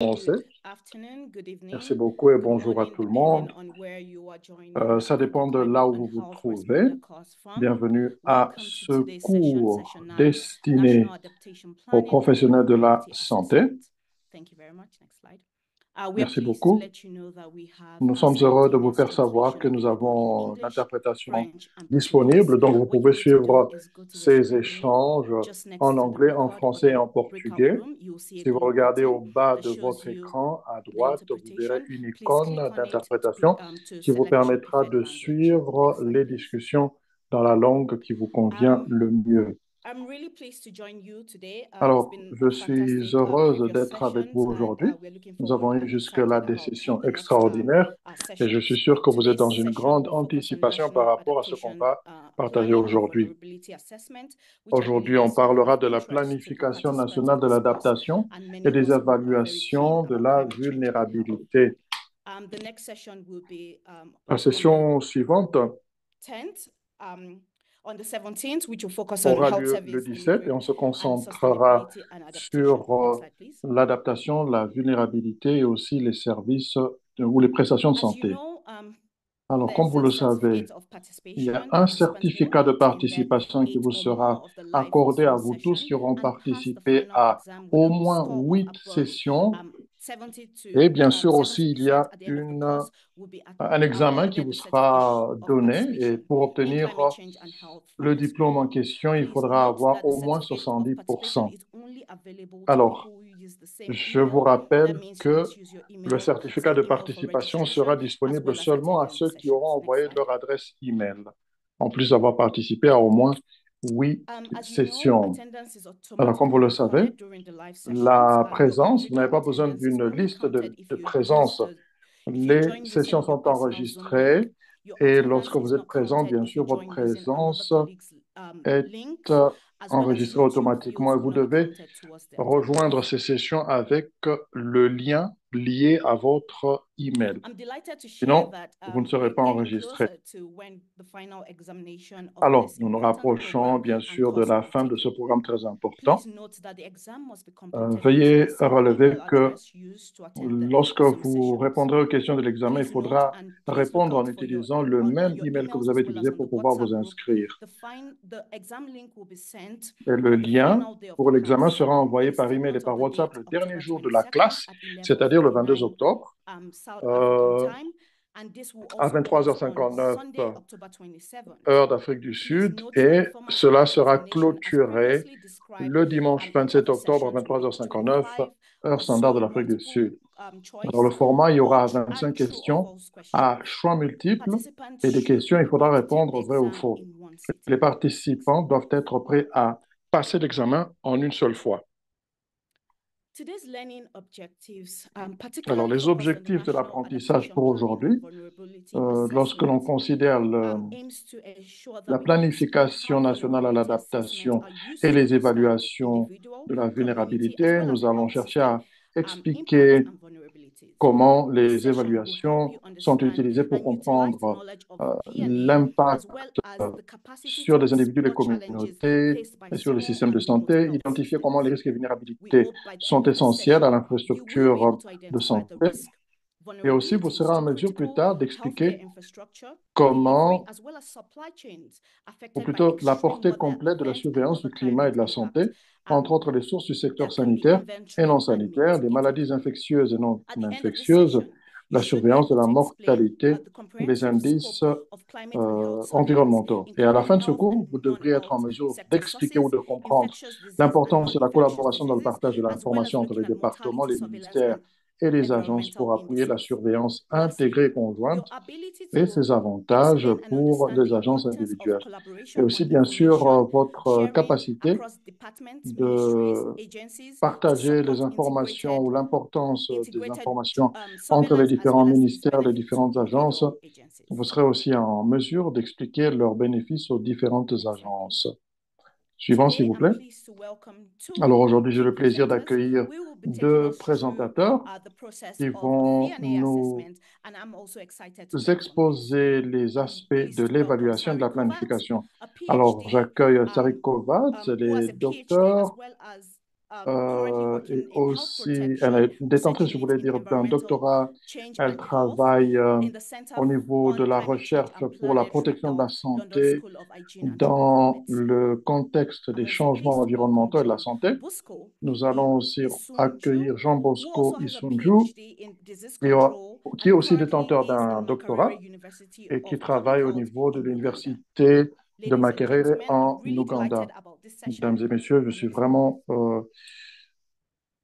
Commencer. Good afternoon, good Merci evening, beaucoup et good bonjour à morning, tout le depending monde. on where you are joining Ça dépend the de là Private où and vous vous Health trouvez. Responder course from. Bienvenue à Welcome to ce today's cours session 9, destiné National Adaptation aux Planning and professionnels de la Vulnerability santé. Assessment. Thank you very much. Next slide. We are Merci pleased to beaucoup. let you know that we have Nous sommes heureux de vous simultaneous faire savoir translation que nous available in avons English, l'interprétation French, and Portuguese. disponible, donc vous What you pouvez need to do suivre is go to the ces screen below, échanges just next en to the anglais, en record français et en breakout portugais. room. You will see a Si vous green regardez button au bas that de shows votre you écran à the droite, vous verrez interpretation. une Please icône click on it d'interprétation to qui vous select your permettra preferred de language. suivre Next slide, les please. discussions dans la langue qui vous convient Um, le mieux. I'm really pleased to join you today. It's Alors, been je a suis fantastic heureuse previous d'être avec vous sessions, and aujourd'hui. we're looking Nous forward avons eu and jusque-là excited des about sessions the next extraordinaires et je sessions. suis sûr que vous êtes Today's dans une session grande will focus on anticipation par National rapport à ce qu'on Adaptation va partager Planning and aujourd'hui. Vulnerability Assessment, which I Aujourd'hui, believe on is of parlera de la interest to the planification participants nationale of de this course l'adaptation and et many of des us who are very keen évaluations de about la climate change and health. vulnérabilité. The next session will be La on the session suivante 10th, on the 17th, which will focus on aura health lieu le service 17 et delivery on se and concentrera sustainability and adaptation. sur Next slide, please. l'adaptation, la vulnérabilité et aussi les services ou les prestations de As you santé. know, Alors, comme there's vous a le savez, certificate of il y a participation. un Participants will certificat de attended participation qui 8 vous or more sera of the live accordé à Zoom vous tous session qui auront and pass the participé final à exam with au a moins score of 8 above sessions. 70 Et to bien sûr aussi, il y 70% a at the end of the course will be un examen qui awarded vous the certificate sera of donné et participation pour in obtenir climate change and health le from this diplôme school. en question, il Please faudra note avoir that the au moins certificate of participation 70%. is only available to Alors, people who use the same je vous email. That rappelle means you que must use your le email, certificat same de email for participation sera registration as disponible well as seulement à attending the ceux qui auront sessions. Next envoyé slide. leur adresse email, en plus d'avoir participé à au moins 8 As you know, sessions. attendance is Alors, comme vous automatically le savez, recorded during the live sessions. la Your présence, vous average n'avez of pas besoin attendance is d'une only liste counted de if you use présence. if you Les join sessions using your sont personal Zoom link. enregistrées Your et attendance lorsque is vous êtes not présent, counted bien if you sûr, votre join using another présence colleague's est link, as well as enregistrée YouTube automatiquement views et will vous not be devez counted towards the rejoindre attendance. ces sessions avec le lien lié à votre email. I'm delighted to share Sinon, that vous ne serez we're pas getting enregistré. closer to when the final examination of Alors, this nous nous important rapprochons program bien and sûr de course will la be fin de ce taking. programme très important. Please note that the exam must be completed using the Veuillez same email relever que address used to attend the lorsque Zoom vous sessions. répondrez aux questions de l'examen, il Please note faudra and please look répondre en out for your utilisant le on même your email que emails vous as avez well as utilisé on the pour pouvoir WhatsApp vous group. inscrire. The exam link will be sent Et le on the lien final day of the pour l'examen class. sera envoyé Please par take email et note of par the WhatsApp date, le dernier October jour de la 22nd classe, at c'est-à-dire le 22 11:59 octobre, South African euh, time, and this will à also close on 23h59 Sunday, October 27th. heure d'Afrique du Please Sud, note that et the format of cela the sera examination, as clôturé previously described, le dimanche each of 27 the octobre à sessions will be 23h59 25 heure or standard de so l'Afrique du multiple Sud. Alors, le choice format, il y or aura true 25 and true or questions false à questions. choix multiples Participants et des should questions, be il faudra prepared to take the répondre vrai ou exam faux. in one Les sitting. Next participants slide. doivent être prêts à passer l'examen en une seule fois. Today's learning objectives Alors, particularly les focus on the objectifs de National l'apprentissage Adaptation pour Planning and aujourd'hui, Vulnerability lorsque l'on Assessment, considère aims to ensure that la we can explain how planification nationale à vulnerability assessments l'adaptation are et useful les to staff, évaluations individual, de la community, as vulnérabilité, well as nous the allons health chercher system à impact expliquer and vulnerabilities. comment This les session will help évaluations you sont understand utilisées pour and utilize the comprendre knowledge of VNA l'impact as well as the capacity sur to les individus, les explore challenges communautés faced by et sur les small systèmes de and remote santé, health identifier comment les systems. risques et We vulnérabilités hope by the sont end of this essentiels à session, you will be able l'infrastructure to de identify the santé. risk, Et aussi, vous vulnerabilities serez en to mesure plus critical tard healthcare d'expliquer infrastructure, delivery, comment, as well as supply chains ou affected by plutôt la extreme portée weather complète de la events and surveillance other du climat et climate de la impact santé, entre autres les sources du that secteur can be sanitaire et non inventoried and sanitaire, les maladies mitigated. infectieuses et non At the end of this infectieuses, session, you la should be surveillance de able la to explain mortalité the et les comprehensive indices scope of climate and health surveillance, environnementaux. Et à la including fin de ce health cours, and vous devriez être en non-health mesure sector d'expliquer ou sources, de comprendre infectious disease and l'importance de la non-infectious collaboration dans le diseases, partage de as well as l'information entre looking les at départements, mortality les surveillance ministères and et les agences environmental pour appuyer la indices. surveillance intégrée Lastly, et your conjointe ability et to ses avantages explain and pour understand les the agences importance of individuelles. Et collaboration aussi, on bien sûr, information votre sharing capacité across departments, ministries, de agencies to partager les support informations ou l'importance des integrated informations entre les surveillance as différents well as its ministères, les benefits to différentes agences. individual Vous agencies. serez aussi en mesure d'expliquer leurs bénéfices aux différentes Next slide, please. agences. Suivant, s'il Today, vous I'm plaît. pleased to welcome Alors two aujourd'hui, j'ai key le plaisir presenters d'accueillir who will be taking deux us through présentateurs the process qui of vont VNA nous assessment, and I'm also excited to learn from this. exposer les I'm aspects de pleased to welcome l'évaluation et de Sari la Kovat, planification. a Alors, PhD, j'accueille Sarik Kovacs, elle who est has a PhD as docteur well as currently et working in health aussi, elle protection, est détentrice, je researching voulais in dire, d'un environmental doctorat. change Elle and health travaille in the Center au niveau de on la Climate Change recherche and pour la Planetary protection de la Health, London santé School of Hygiene and Tropical dans Climate. le contexte des I'm also changements pleased to welcome environnementaux et de la John santé. Bosco Nous allons aussi Isunju, accueillir Jean who Bosco also has a Isunju, PhD in disease qui, control qui est and aussi currently détenteur is d'un in Makerere doctorat University et qui of Public travaille au Health niveau de in Uganda. l'université de Ladies and Makerere gentlemen, I'm en really delighted Ouganda. about this Mesdames session. et messieurs, je suis vraiment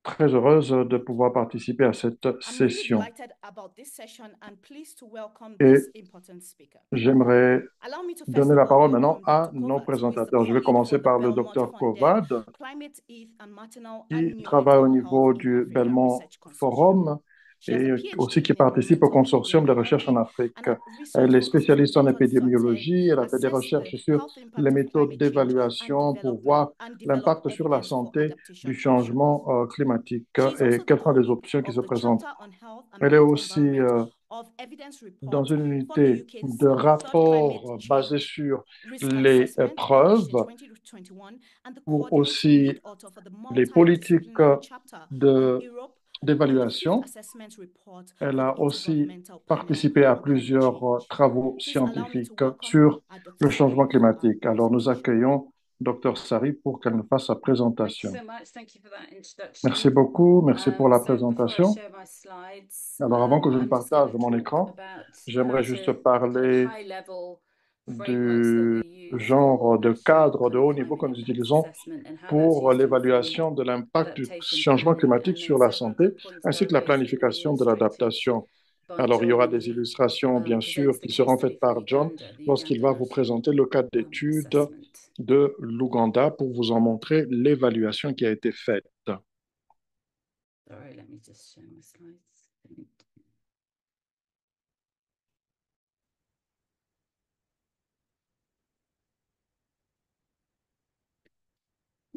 très heureuse de pouvoir participer à cette I'm really session. delighted about this session and pleased to welcome Et this important speaker. j'aimerais Allow me to first donner of la all parole maintenant welcome à Dr. nos Kovat, who is the présentateurs. Je vais co-lead commencer for the par le Belmont docteur Funded Kovad, Climate, Health and Maternal and qui travaille au Neonatal Health niveau in du Africa Belmont Research Consortium. Forum She has a et aussi PhD qui in participe au environmental consortium de recherche en epidemiology Afrique. and her research Elle est focus has spécialiste en mentored SANTEG, épidémiologie. Elle a fait des assess the recherches sur health les impact of méthodes climate change d'évaluation pour voir and develop l'impact sur la evidence for santé du adaptation options. changement climatique She is et also the quelles sont les co-lead options qui of se the présentent. chapter on health and Elle est built aussi environment of evidence dans report une for the unité UK's de third climate rapport change basé sur risk les assessment published in preuves 2021 and the pour coordinating aussi lead author for the les politiques multidisciplinary chapter on de, Europe and the fifth d'évaluation. assessment report Elle for the a aussi Intergovernmental Panel participé à on Climate plusieurs Change. travaux Please allow me to scientifiques welcome sur Dr. le changement Sari for our climatique. Alors nous presentation. accueillons Dr Sari pour qu'elle nous fasse sa Thank you présentation. so much. Thank you for that Merci introduction. beaucoup, merci pour la So before I présentation. share my slides, Alors avant que je ne I'm just going partage to mon talk écran, about how j'aimerais juste to the kind of parler high-level frameworks that we du use genre for de measuring cadre de kind of haut niveau que climate nous impacts utilisons assessment and how that's pour used to inform l'évaluation de l'impact du adaptation changement planning. climatique And then sur la several santé, points ainsi were que la raised that will be planification de illustrated l'adaptation. by Alors, il y John aura when des he illustrations, bien presents sûr, the qui case seront study faites for par John Uganda, the lorsqu'il Uganda va vous National présenter le cas d'étude Assessment. de l'Ouganda pour vous en montrer l'évaluation qui a été faite. Sorry, let me just share my slides.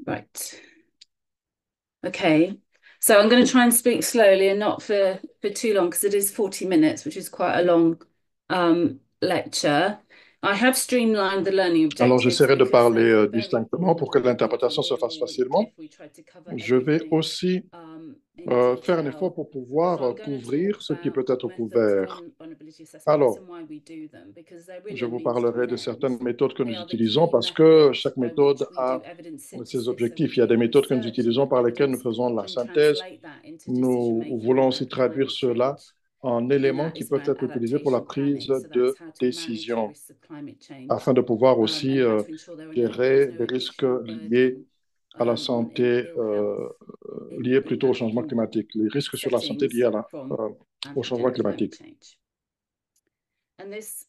Right. Okay. So I'm going to try and speak slowly and not for too long because it is 40 minutes, which is quite a long lecture. I have streamlined the learning Alors, objectives j'essaierai de because parler they were very distinctement important pour and que I think l'interprétation we se fasse facilement. if we tried to cover Je vais everything aussi in faire un detail. effort pour So I'm pouvoir going to couvrir talk ce qui about peut être methods of couvert. vulnerability assessments Alors, and why we do them because they're really je a vous means to parlerai an de end. certaines méthodes que They nous are the utilisons key parce que methods chaque by which méthode we do a evidence ses synthesis. So we objectifs. Il y a take des the méthodes que nous research and utilisons the par lesquelles nous evidence faisons la and synthèse. translate that into decision Nous making voulons aussi about traduire climate cela change. en And éléments that qui is peuvent around être utilisés pour la adaptation prise planning. So that's de how to manage the décision risks of climate change afin de pouvoir aussi and how to ensure gérer there's no des risques additional liés burden à la on santé, ill health liés in plutôt au changement African climatique, les risques sur la santé liés settings à from au changement anthropogenic climate climatique. change. And this,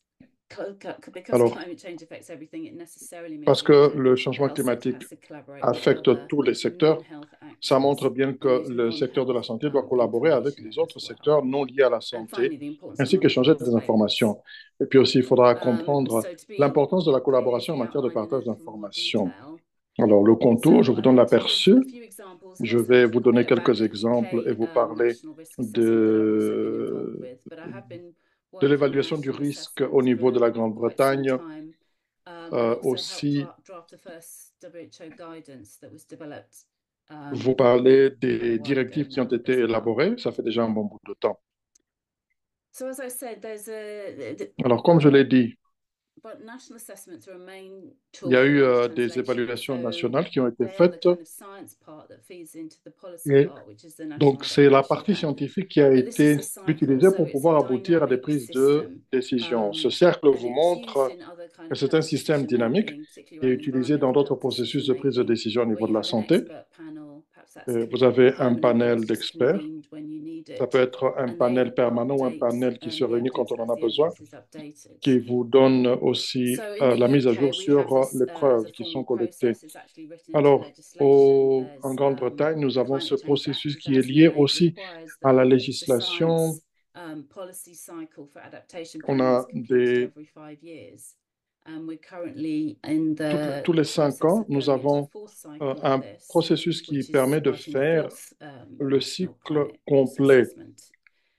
because Alors, climate change affects everything, it necessarily means parce that que the le changement health sector climatique has to collaborate with affecte other tous les secteurs, non-health ça actors, montre bien and que using le secteur de la non-health santé doit collaborer avec information les as autres well. secteurs non liés à la And santé, finally, the importance of ainsi qu'échanger des non-performance payments. informations. Et puis aussi, il faudra comprendre So to be l'importance de la clear, collaboration as en we matière de outline in partage a little more d'informations. detail, Alors, le contour, je so vous I'm donne going to give a l'aperçu. few examples and Je also vais vous talk a donner bit about quelques the exemples et UK vous parler national risk assessment that I've also been involved de, with. But I have been de working on l'évaluation du national risque au assessments niveau de for la quite some Grande-Bretagne, time, and also helped aussi draft the first WHO guidance that was developed vous parler a des while ago directives qui ont now été as well. élaborées. Ça fait déjà un bon bout de temps. So as I said, Alors, comme je l'ai dit, but national assessments are a main il y tool a for eu knowledge des translation. évaluations So nationales qui ont été they are the faites. kind of science part that feeds into the policy Et part, which is the national donc, c'est la adaptation partie plan. scientifique qui a But this is été a cycle, utilisée so pour it's a pouvoir aboutir à des dynamic prises de system, décision. Ce and cercle vous it's used montre in other kind que of c'est un health système decision dynamique making, qui est particularly around utilisé dans environmental d'autres health processus decision de prise de making, décision au where niveau de you la have an santé. expert panel. Perhaps that's Vous avez un permanent, where panel it's just d'experts. convened when you need Ça it, peut être un and panel they permanent ou un update panel qui se the réunit quand evidence on en as a the besoin, evidence is updated. qui vous donne aussi So in the la mise à jour UK, we have sur this les as preuves a qui sont formal collectées. process. It's actually written into Alors, legislation. en There's Grande-Bretagne, nous the avons ce Climate Change Act processus qui est lié 2008 aussi requires à that la the législation. science policy cycle for adaptation On planning is a completed every 5 years. And we're currently in tous les the 5 ans, process of nous going into the avons fourth cycle of un this, processus qui which is permet de writing the faire fourth le national cycle climate risk complet. assessment.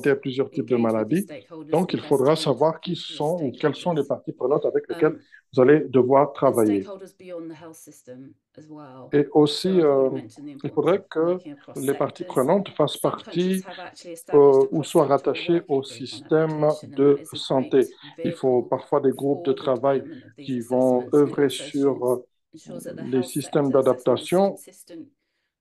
confrontés à plusieurs types de engage with the maladies. stakeholders Donc, and il faudra investigate savoir qui individual sont ou quelles sont les stakeholders. parties prenantes avec lesquelles vous allez devoir and travailler. stakeholders beyond the health system as well. Et aussi, So I've already mentioned the il importance faudrait of que working across les parties sectors. prenantes fassent Some countries partie have actually established a ou soient cross-sectoral rattachées au working group on système adaptation, and that de is a santé. great Il faut vehicle parfois des groupes de for the travail development of these qui vont assessments. It œuvrer also sur ensures that the les health systèmes sector assessment is d'adaptation. consistent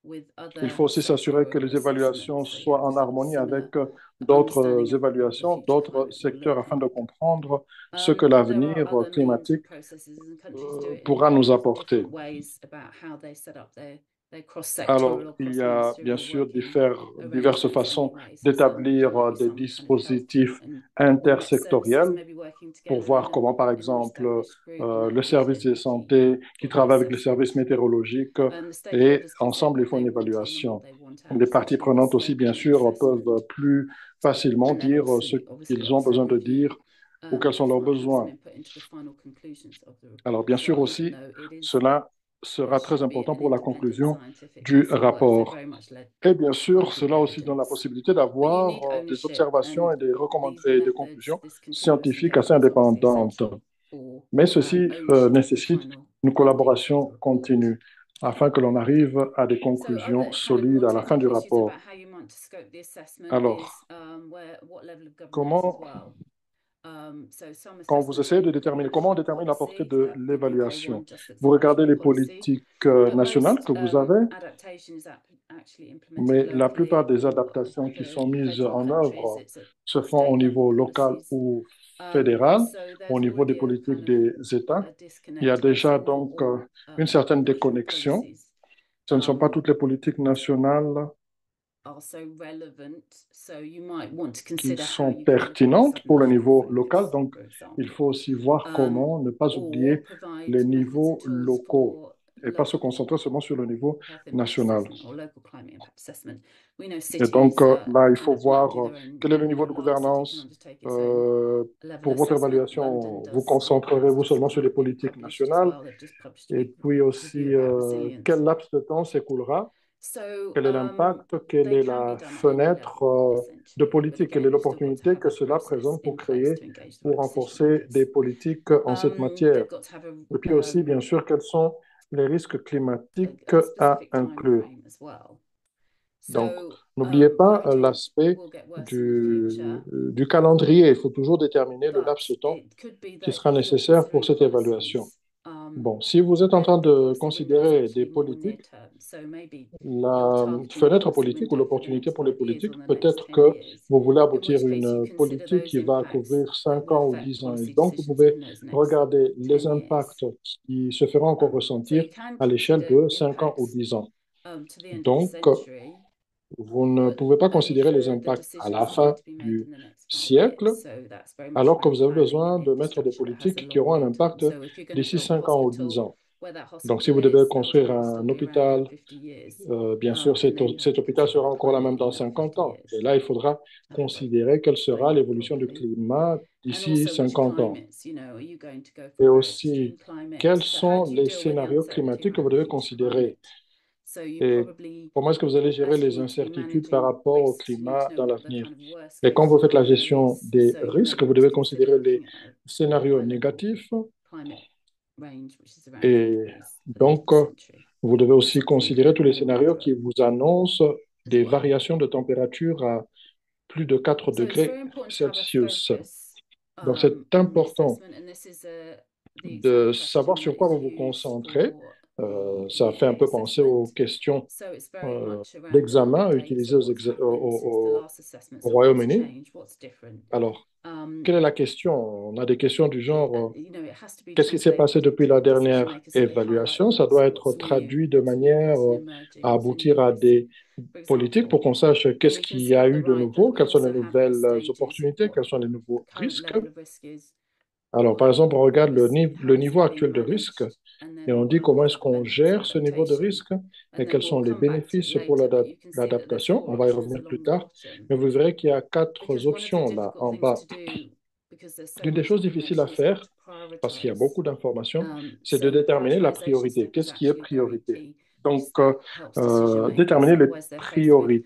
with Il other faut aussi s'assurer que sectoral les évaluations assessments. So you soient have en sort of harmonie avec similar d'autres understanding of what the évaluations, future d'autres climate will secteurs look afin de like. comprendre ce que There are l'avenir other means and climatique processes, and countries do it pourra nous in apporter. different ways about how they set up their Alors, cross-sectoral or il y a bien cross-ministerial sûr working diverses arrangements façons anyway. So there d'établir might be des some kind of health dispositifs and services intersectoriels maybe working pour together voir comment, par in an exemple, established group, and that le would be service de technically santé qui for the travaille avec le assessment. service météorologique The et stakeholders can take ensemble, ils what font they une want in and what évaluation. they want out Les of parties such a prenantes aussi, bien scoping sûr, assessment. peuvent plus facilement And then dire ce obviously qu'ils ont besoin de review dire ou quels sont if leurs one has some besoins. input into the final conclusions of the Alors, report bien as sûr well, even aussi, though it is cela or sera très should be important an pour la independent conclusion scientific du piece of work, so rapport. very much led Et bien sûr, by the cela aussi donne la evidence. possibilité But you d'avoir need des ownership, observations and et these et des methods, conclusions this continuous scientifiques assez engagement is obviously indépendantes. essential for Mais ceci ownership of the nécessite final une findings of the collaboration report. continue afin que l'on arrive à des So conclusions other kind of solides more à la fin du technical issues rapport. about how you might to scope the assessment is Alors, what level of governance as comment, well. So some quand vous assessments essayez de look at déterminer comment on national détermine la portée policy, so de that the UK l'évaluation, one just looks vous at regardez national les policy. politiques But nationales most que vous avez, adaptation is actually implemented mais la plupart locally, des or adaptations qui for sont mises federal en countries, œuvre it's at se font au state level niveau local policies. ou fédéral, So au there's niveau des already a politiques kind of des États. a Il y a disconnect where déjà not donc all une certaine national déconnexion. policies Ce ne sont pas toutes les politiques nationales are so relevant. So you might want to qui consider how sont you can look at a pertinentes pour le sub-national niveau local. focus, Donc, for il example. faut aussi voir comment ne pas Or oublier provide les methods and niveaux tools locaux for et pas se local concentrer seulement sur le niveau health impact national. assessment or local climate impact assessment. We know Et donc, cities là, il kind faut of might voir do their own, quel est le niveau de a large city can gouvernance. undertake its own level Pour votre assessment. London évaluation, vous does concentrerez-vous seulement sur les they've politiques published as nationales well. They've just published a et big puis review aussi about quel resilience. laps de temps s'écoulera, So quel est l'impact, quelle they est can be la done at any fenêtre level, de essentially. But politique, quelle est again, you've still got to l'opportunité have que a cela process présente pour in place créer, to engage the pour right decision renforcer makers. des politiques en cette matière. They've got to have Et puis aussi, bien sûr, quels sont les risques climatiques a à specific time inclure. frame as well. Donc, So n'oubliez pas climate change l'aspect will get worse in the future, du calendrier. Il faut toujours déterminer le but laps de temps it could be qui that sera if your nécessaire pour specific cette évaluation. policies Bon, si vous êtes en train then the de policy window is considérer des actually more near politiques, term. So maybe you're la targeting a fenêtre policy politique ou window for the l'opportunité next pour les 5 years or politiques, the next peut-être 10 que years, vous voulez in which aboutir à case you une consider politique those qui va impacts couvrir that 5 will ans ou affect 10 ans. Et policy donc, vous decisions pouvez in those next regarder les 10 years. impacts qui se feront encore So ressentir you can à l'échelle consider de 5 ans ou impacts 10 ans. to the end of the Donc, century, vous ne but pouvez pas only considérer les for the impacts à decisions la that need fin to be made du in the next 5 years. siècle, So that's very much alors que about vous avez planning besoin in de mettre des infrastructure that has a politiques qui long auront un lead time. impact So if you're going to d'ici build a 5 ans ou 10 hospital, ans. where that Donc, si hospital vous devez is, that construire hospital will still un be around in hôpital, 50 years. bien sûr, And then you have cet to hôpital consider sera the encore la climate même dans in that 50 50 ans. years. Et là, il faudra considérer quelle sera Brain, l'évolution du probably. climat And d'ici also, which 50 ans. climates, are you going to go for Et a very aussi, extreme climate? quels So how sont do you les deal with the scénarios uncertainty climatiques que around vous the devez future considérer? climate? So you Et probably comment est-ce que vous allez gérer as you les need to be incertitudes par managing rapport au risks, you need climat to know dans what the l'avenir? kind of worst Et quand case vous faites la scenario gestion is. des So you might risques, vous want to devez consider considérer les looking at a scénarios high level négatifs climate range, which is around 3 et degrees for the end of donc the century. vous devez Or aussi something considérer tous les more scénarios qui moderate vous annoncent as des well. variations de température à plus de 4 So it's degrés very important to have a Celsius. focus Donc, c'est in the important assessment, and this is the de exam savoir question sur that quoi is vous vous used concentrez. for Ça fait un the peu penser aux assessment. questions So it's very much around the d'examen update. utilisées So what's happened since the last assessment? au So what's Royaume-Uni. changed? What's different? Alors, quelle est la question? On a des questions du genre, It has to be qu'est-ce qui s'est passé translated depuis into la decision dernière makers so they highlight évaluation? Ça doit être what's traduit new, de manière what's emerging, à what's a aboutir new à risk, des for politiques example. pour qu'on sache And qu'est-ce we can qu'il y see a on eu the de right that nouveau, we quelles sont les also have in nouvelles stages opportunités, what quels sont les nouveaux current risques. level of risk is, Alors, par what exemple, on regarde how le is niveau it being actuel de risque managed, and et on then dit what comment are est-ce the qu'on benefits of gère ce niveau de adaptation. risque et And quels then sont we'll les come back to it bénéfices pour later, but you can see that there's l'adaptation. 4 On va y options revenir plus along the tard. bottom. Mais vous verrez qu'il y a 4 Because one of the options là difficult en things bas. to do, because there's so L'une des much choses difficiles à information, is faire, to parce qu'il y a prioritize. beaucoup d'informations, c'est de So déterminer la prioritization priorité. step is Qu'est-ce qui est actually very priorité? key, Donc, which helps decision makers. déterminer les Otherwise, they're faced with priorités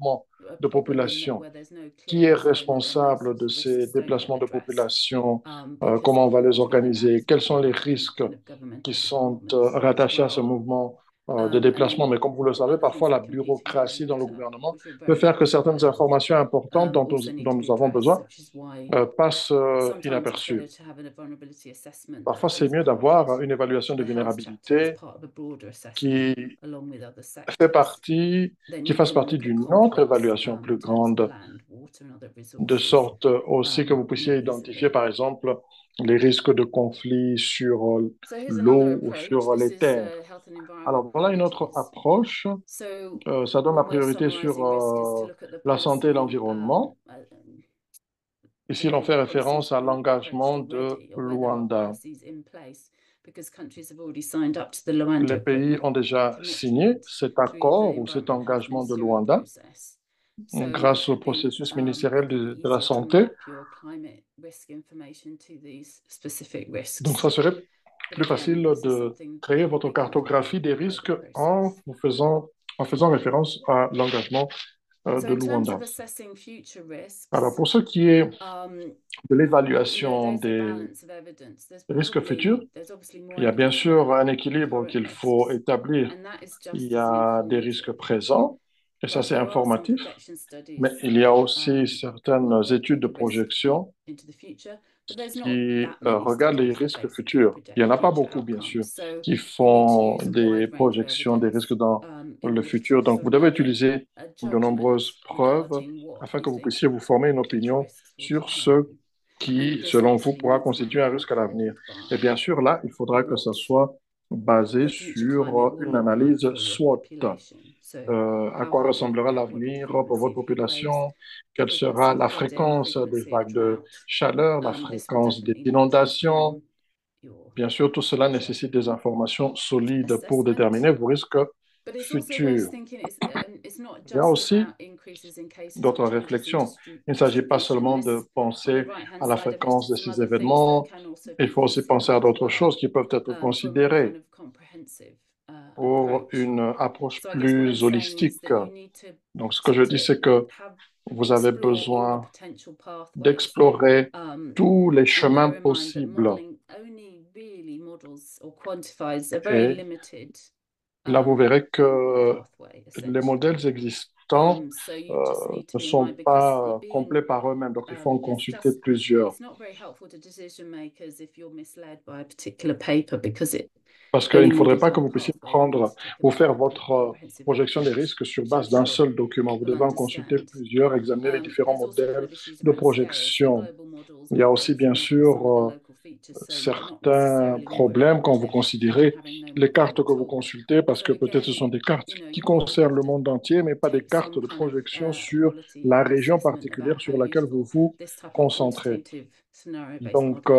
mouvement. de population. Qui est responsable de ces déplacements de population? Comment on va les organiser? Quels sont les risques qui sont rattachés à ce mouvement de déplacement? Mais comme vous le savez, parfois la bureaucratie dans le gouvernement peut faire que certaines informations importantes dont nous avons besoin passent inaperçues. Parfois, c'est mieux d'avoir une évaluation de vulnérabilité qui qui fasse partie d'une autre évaluation plus grande, de sorte aussi que vous puissiez identifier, par exemple, les risques de conflit sur l'eau ou sur les terres. Alors, voilà une autre approche. Ça donne la priorité sur la santé et l'environnement. Ici, l'on fait référence à l'engagement de Luanda. Les pays ont déjà signé cet accord ou cet engagement de Luanda grâce au processus ministériel de la santé. Donc, ça serait plus facile de créer votre cartographie des risques en faisant référence à l'engagement de Luanda. Alors, pour ce qui est de l'évaluation des risques futurs, il y a bien sûr un équilibre qu'il faut établir. Il y a des risques présents, et ça c'est informatif, mais il y a aussi certaines études de projection qui regardent les risques futurs. Il n'y en a pas beaucoup, bien sûr, qui font des projections des risques dans le futur. Donc, vous devez utiliser de nombreuses preuves afin que vous puissiez vous former une opinion sur ce qui, selon vous, pourra constituer un risque à l'avenir. Et bien sûr, là, il faudra que ça soit basé sur une analyse SWOT. À quoi ressemblera l'avenir pour votre population? Quelle sera la fréquence des vagues de chaleur, la fréquence des inondations? Bien sûr, tout cela nécessite des informations solides pour déterminer vos risques futurs. Il y a aussi d'autres réflexions. Il ne s'agit pas seulement de penser à la fréquence de ces événements, il faut aussi penser à d'autres choses qui peuvent être considérées pour une approche plus holistique. Donc, ce que je dis, c'est que vous avez besoin d'explorer tous les chemins possibles. Et là, vous verrez que les modèles existants ne sont pas complets par eux-mêmes, donc il faut en consulter plusieurs. Parce qu'il ne faudrait pas que vous puissiez prendre ou faire votre projection des risques sur base d'un seul document. Vous devez en consulter plusieurs, examiner les différents modèles de projection. Il y a aussi, bien sûr, certains problèmes quand vous considérez les cartes que vous consultez, parce que peut-être ce sont des cartes qui concernent le monde entier, mais pas des cartes de projection sur la région particulière sur laquelle vous vous concentrez. Donc,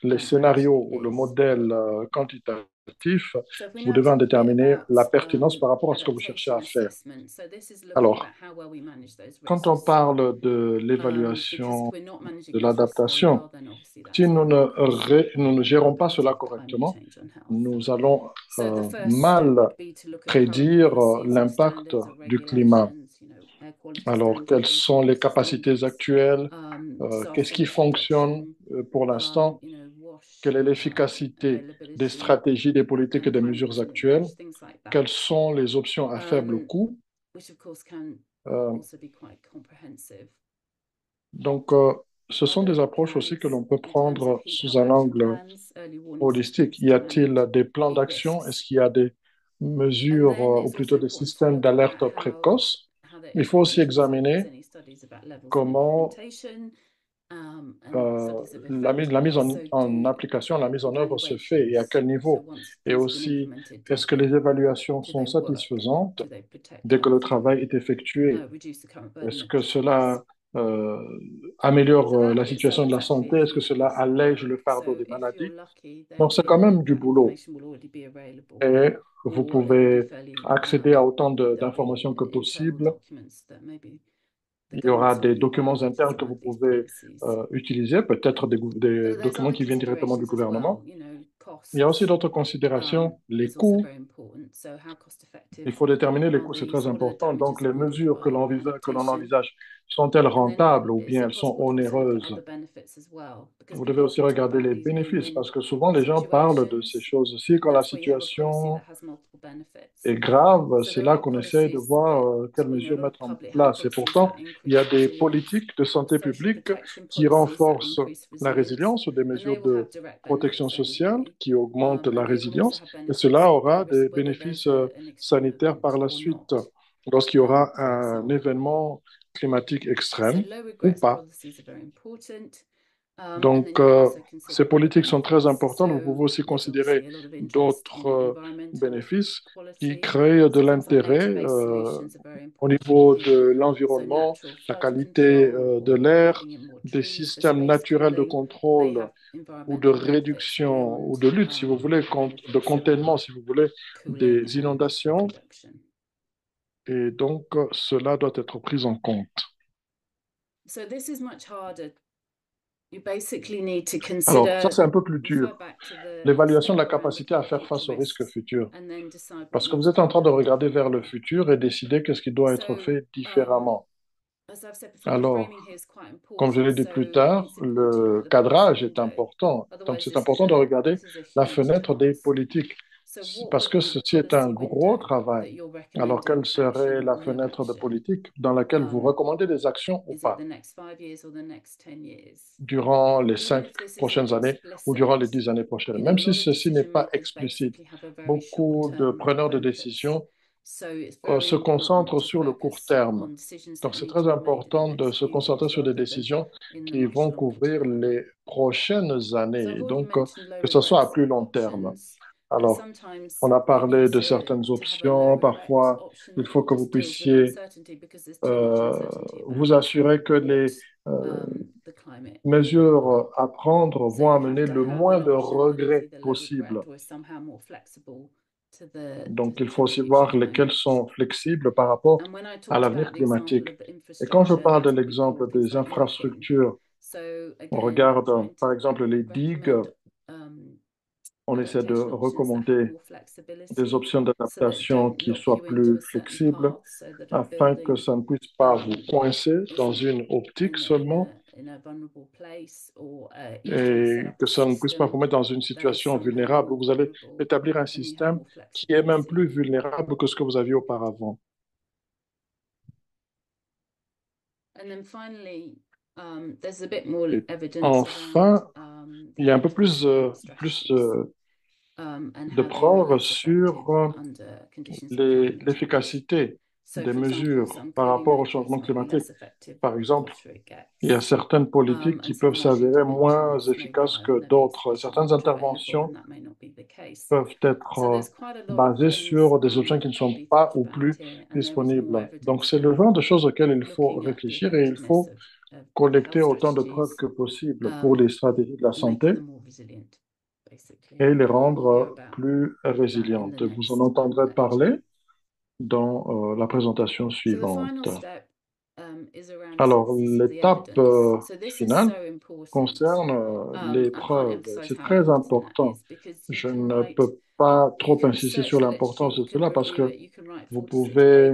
les scénarios ou le modèle quantitatif, vous devez en déterminer la pertinence par rapport à ce que vous cherchez à faire. Alors, quand on parle de l'évaluation de l'adaptation, si nous ne gérons pas cela correctement, nous allons mal prédire l'impact du climat. Alors, quelles sont les capacités actuelles? Qu'est-ce qui fonctionne pour l'instant? Quelle est l'efficacité des stratégies, des politiques et des mesures actuelles? Quelles sont les options à faible coût? Donc, ce sont des approches aussi que l'on peut prendre sous un angle holistique. Y a-t-il des plans d'action? Est-ce qu'il y a des mesures, ou plutôt des systèmes d'alerte précoce? Il faut aussi examiner comment la mise en application, la mise en œuvre se fait et à quel niveau. Et aussi, est-ce que les évaluations sont satisfaisantes dès que le travail est effectué? Est-ce que cela améliore la situation de la santé? Est-ce que cela allège le fardeau des maladies? Donc, c'est quand même du boulot. Et vous pouvez accéder à autant d'informations que possible. Il y aura des documents internes que vous pouvez utiliser, peut-être des documents qui viennent directement du gouvernement. Il y a aussi d'autres considérations, les coûts. Il faut déterminer les coûts, c'est très important. Donc, les mesures que l'on envisage, sont-elles rentables ou bien elles sont onéreuses? Vous devez aussi regarder les bénéfices parce que souvent les gens parlent de ces choses aussi quand la situation est grave. C'est là qu'on essaie de voir quelles mesures mettre en place. Et pourtant, il y a des politiques de santé publique qui renforcent la résilience ou des mesures de protection sociale qui augmentent la résilience. Et cela aura des bénéfices sanitaires par la suite lorsqu'il y aura un événement climatique extrême ou pas. Donc, ces politiques sont très importantes. Vous pouvez aussi considérer d'autres bénéfices qui créent de l'intérêt au niveau de l'environnement, la qualité de l'air, des systèmes naturels de contrôle ou de réduction ou de lutte, si vous voulez, de containment, si vous voulez, des inondations. Et donc, cela doit être pris en compte. Alors, ça, c'est un peu plus dur. L'évaluation de la capacité à faire face aux risques futurs. Parce que vous êtes en train de regarder vers le futur et décider qu'est-ce qui doit être fait différemment. Alors, comme je l'ai dit plus tard, le cadrage est important. Donc, c'est important de regarder la fenêtre des politiques parce que ceci est un gros travail. Alors, quelle serait la fenêtre de politique dans laquelle vous recommandez des actions ou pas durant les 5 prochaines années ou durant les 10 années prochaines, même si ceci n'est pas explicite. Beaucoup de preneurs de décisions se concentrent sur le court terme. Donc, c'est très important de se concentrer sur des décisions qui vont couvrir les prochaines années, donc que ce soit à plus long terme. Alors, on a parlé de certaines options. Parfois, il faut que vous puissiez vous assurer que les mesures à prendre vont amener le moins de regrets possible. Donc, il faut aussi voir lesquels sont flexibles par rapport à l'avenir climatique. Et quand je parle de l'exemple des infrastructures, on regarde par exemple les digues, on essaie de recommander des options d'adaptation qui soient plus flexibles afin que ça ne puisse pas vous coincer dans une optique seulement et que ça ne puisse pas vous mettre dans une situation vulnérable où vous allez établir un système qui est même plus vulnérable que ce que vous aviez auparavant. Et enfin, il y a un peu plus de preuves sur l'efficacité des mesures par rapport au changement climatique. Par exemple, il y a certaines politiques qui peuvent s'avérer moins efficaces que d'autres. Certaines interventions peuvent être basées sur des options qui ne sont pas ou plus disponibles. Donc, c'est le genre de choses auxquelles il faut réfléchir et il faut collecter autant de preuves que possible pour les stratégies de la santé et les rendre plus résilientes. Vous en entendrez parler dans la présentation suivante. Alors, l'étape finale concerne les preuves. C'est très important. Je ne peux pas trop insister sur l'importance de cela parce que vous pouvez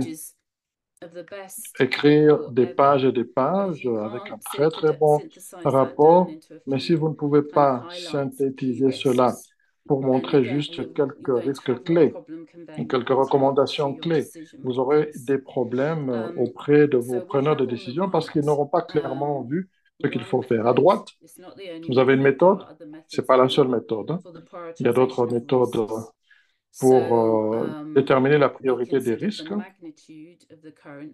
écrire des pages et des pages avec un très, très bon rapport, mais si vous ne pouvez pas synthétiser cela pour montrer juste quelques risques clés, quelques recommandations clés, vous aurez des problèmes auprès de vos preneurs de décision parce qu'ils n'auront pas clairement vu ce qu'il faut faire. À droite, vous avez une méthode, ce n'est pas la seule méthode, hein. Il y a d'autres méthodes pour déterminer la priorité des risques.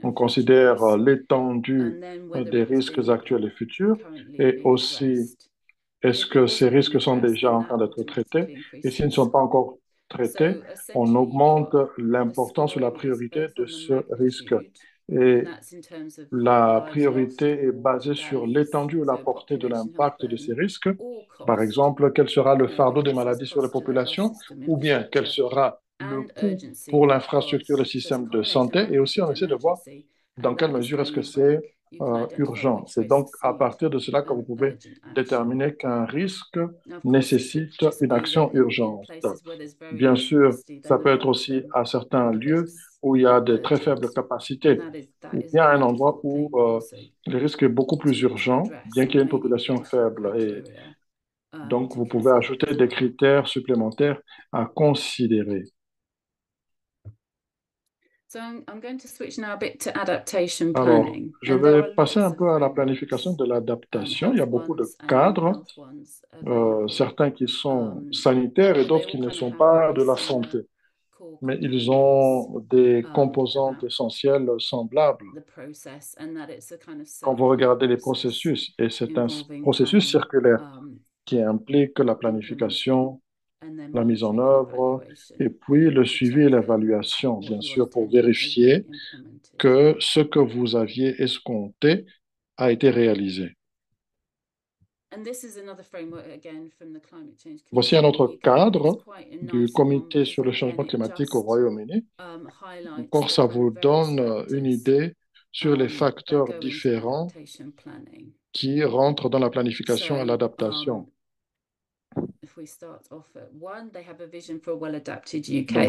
On considère l'étendue des risques actuels et futurs et aussi est-ce que ces risques sont déjà en train d'être traités et s'ils ne sont pas encore traités, on augmente l'importance ou la priorité de ce risque. Et la priorité est basée sur l'étendue ou la portée de l'impact de ces risques. Par exemple, quel sera le fardeau des maladies sur la population ou bien quel sera le coût pour l'infrastructure, le système de santé. Et aussi, on essaie de voir dans quelle mesure est-ce que c'est urgent. C'est donc à partir de cela que vous pouvez déterminer qu'un risque nécessite une action urgente. Bien sûr, ça peut être aussi à certains lieux où il y a de très faibles capacités. Il y a un endroit où le risque est beaucoup plus urgent, bien qu'il y ait une population faible. Et donc, vous pouvez ajouter des critères supplémentaires à considérer. Alors, je vais passer un peu à la planification de l'adaptation. Il y a beaucoup de cadres, certains qui sont sanitaires et d'autres qui ne sont pas de la santé, mais ils ont des composantes essentielles semblables. Quand vous regardez les processus, et c'est un processus circulaire qui implique la planification, la mise en œuvre, et puis le suivi et l'évaluation, bien sûr, pour vérifier que ce que vous aviez escompté a été réalisé. Voici un autre cadre du Comité sur le changement climatique au Royaume-Uni. Encore, ça vous donne une idée sur les facteurs différents qui rentrent dans la planification et l'adaptation. Donc,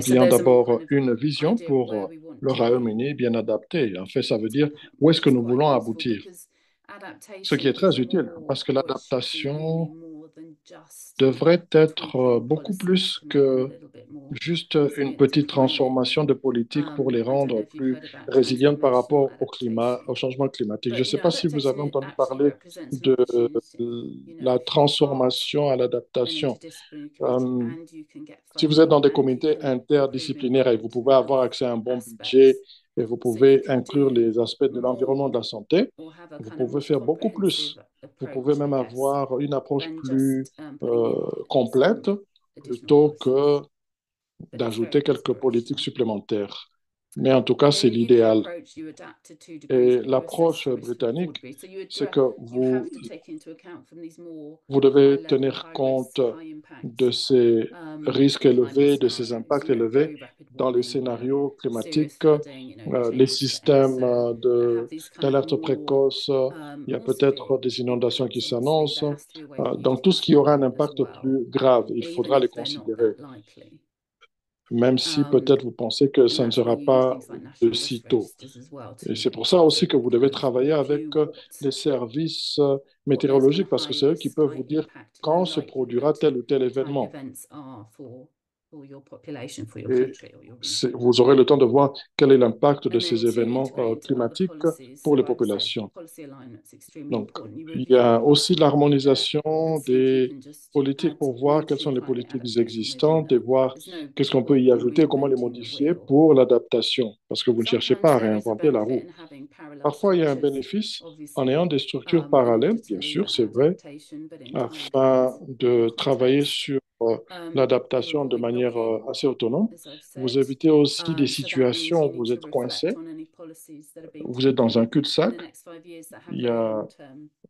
il y a d'abord une vision pour le Royaume-Uni bien adapté. En fait, ça veut dire où est-ce que nous voulons aboutir. Ce qui est très utile, parce que l'adaptation devrait être beaucoup plus que juste une petite transformation de politique pour les rendre plus résilientes par rapport au climat, au changement climatique. Je ne sais pas si vous avez entendu parler de la transformation à l'adaptation. Si vous êtes dans des comités interdisciplinaires et vous pouvez avoir accès à un bon budget et vous pouvez inclure les aspects de l'environnement, de la santé, vous pouvez faire beaucoup plus. Vous pouvez même avoir une approche plus complète plutôt que d'ajouter quelques politiques supplémentaires. Mais en tout cas, c'est l'idéal. Et l'approche britannique, c'est que vous devez tenir compte de ces risques élevés, de ces impacts élevés dans les scénarios climatiques, les systèmes d'alerte précoce, il y a peut-être des inondations qui s'annoncent. Donc, tout ce qui aura un impact plus grave, il faudra les considérer, même si peut-être vous pensez que ça ne sera pas de si tôt. Et c'est pour ça aussi que vous devez travailler avec les services météorologiques, parce que c'est eux qui peuvent vous dire quand se produira tel ou tel événement. Et vous aurez le temps de voir quel est l'impact de ces événements climatiques pour les populations. Donc, il y a aussi l'harmonisation des politiques pour voir quelles sont les politiques existantes et voir qu'est-ce qu'on peut y ajouter, comment les modifier pour l'adaptation, parce que vous ne cherchez pas à réinventer la roue. Parfois, il y a un bénéfice en ayant des structures parallèles, bien sûr, c'est vrai, afin de travailler sur l'adaptation de manière assez autonome. Vous évitez aussi des situations où vous êtes coincé, vous êtes dans un cul-de-sac. Il y a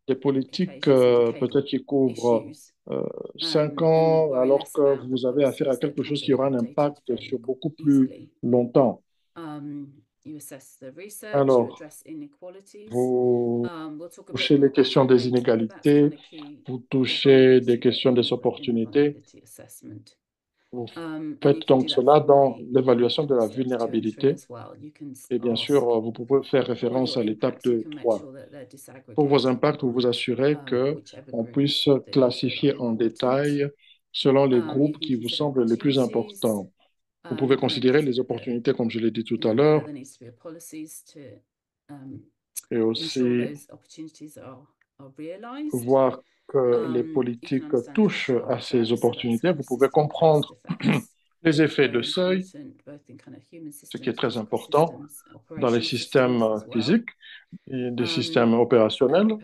des politiques peut-être qui couvrent 5 ans, alors que vous avez affaire à quelque chose qui aura un impact sur beaucoup plus longtemps. Alors, vous touchez les questions des inégalités, vous touchez des questions des opportunités. Vous faites donc cela dans l'évaluation de la vulnérabilité. Et bien sûr, vous pouvez faire référence à l'étape 2 et 3. Pour vos impacts, vous vous assurez qu'on puisse classifier en détail selon les groupes qui vous semblent les plus importants. Vous pouvez considérer les opportunités, comme je l'ai dit tout à l'heure, et aussi voir que les politiques touchent à ces opportunités. Vous pouvez comprendre les effets de seuil, ce qui est très important dans les systèmes physiques et des systèmes opérationnels.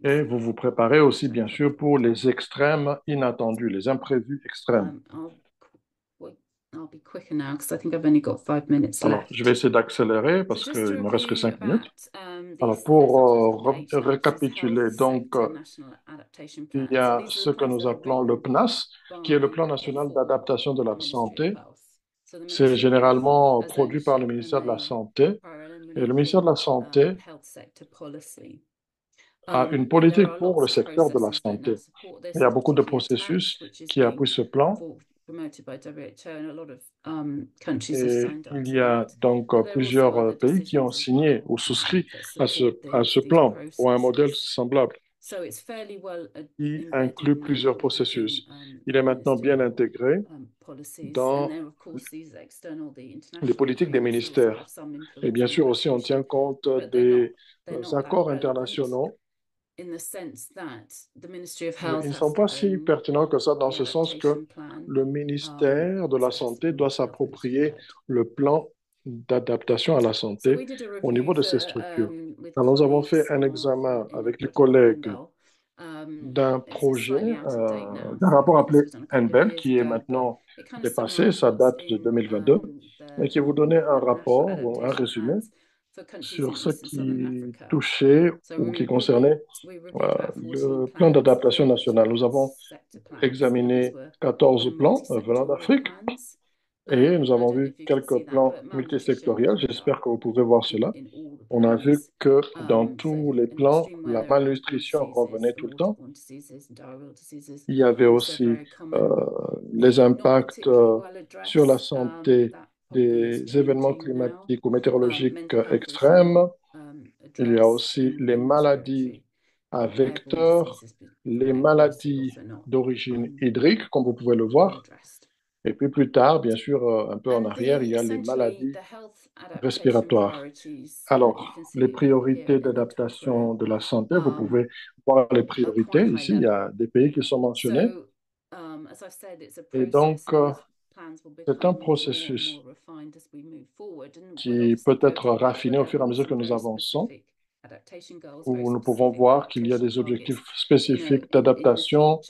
Et vous vous préparez aussi, bien sûr, pour les extrêmes inattendus, les imprévus extrêmes. Alors, je vais essayer d'accélérer parce qu'il ne me reste que 5 minutes. Alors, pour récapituler, donc, il y a ce que nous appelons le PNAS, qui est le Plan national d'adaptation de la santé. C'est généralement produit par le ministère de la Santé Et le ministère de la Santé health sector policy. a une politique pour le secteur de la santé. Il y a beaucoup de processus qui appuient ce plan. Et il y a donc plusieurs pays qui ont signé ou souscrit à ce plan ou à un modèle semblable qui inclut plusieurs processus. Il est maintenant bien intégré dans les politiques des ministères. Et bien sûr aussi, on tient compte des accords internationaux. Mais ils ne sont pas si pertinents que ça dans ce sens que le ministère de la Santé doit s'approprier le plan d'adaptation à la santé au niveau de ces structures. Alors, nous avons fait un examen avec les collègues d'un projet, d'un rapport appelé NBEL, qui est maintenant dépassé, ça date de 2022, et qui vous donnait un rapport ou un résumé sur ce qui touchait ou qui concernait le plan d'adaptation national. Nous avons examiné 14 plans venant d'Afrique et nous avons vu quelques plans multisectoriels. J'espère que vous pouvez voir cela. On a vu que dans tous les plans, la malnutrition revenait tout le temps. Il y avait aussi les impacts sur la santé des événements climatiques ou météorologiques extrêmes. Il y a aussi les maladies à vecteurs, les maladies d'origine hydrique, comme vous pouvez le voir. Et puis plus tard, bien sûr, un peu en arrière, il y a les maladies respiratoires. Alors, les priorités d'adaptation de la santé, vous pouvez voir les priorités. Ici, il y a des pays qui sont mentionnés. Et donc, c'est un processus qui peut être raffiné au fur et à mesure que nous avançons, où nous pouvons voir qu'il y a des objectifs spécifiques d'adaptation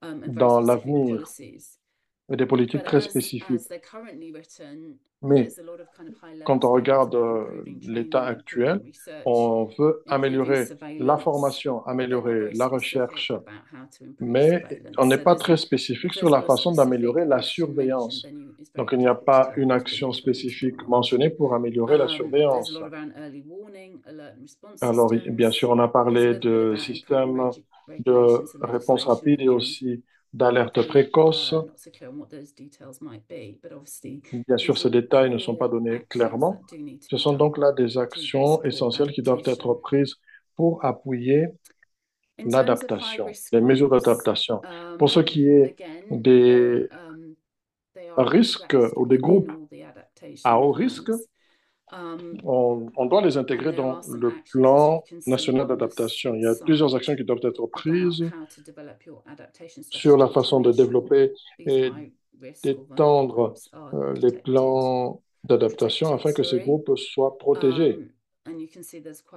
dans l'avenir et des politiques très spécifiques. Mais quand on regarde l'état actuel, on veut améliorer la formation, améliorer la recherche, mais on n'est pas très spécifique sur la façon d'améliorer la surveillance. Donc, il n'y a pas une action spécifique mentionnée pour améliorer la surveillance. Alors, bien sûr, on a parlé de systèmes de réponse rapide et aussi d'alerte précoce. Bien sûr, ces détails ne sont pas donnés clairement. Ce sont donc là des actions essentielles qui doivent être prises pour appuyer l'adaptation, les mesures d'adaptation. Pour ce qui est des risques ou des groupes à haut risque, on doit les intégrer dans le plan national d'adaptation. Il y a plusieurs actions qui doivent être prises sur la façon de développer et d'étendre les plans d'adaptation afin que ces groupes soient protégés.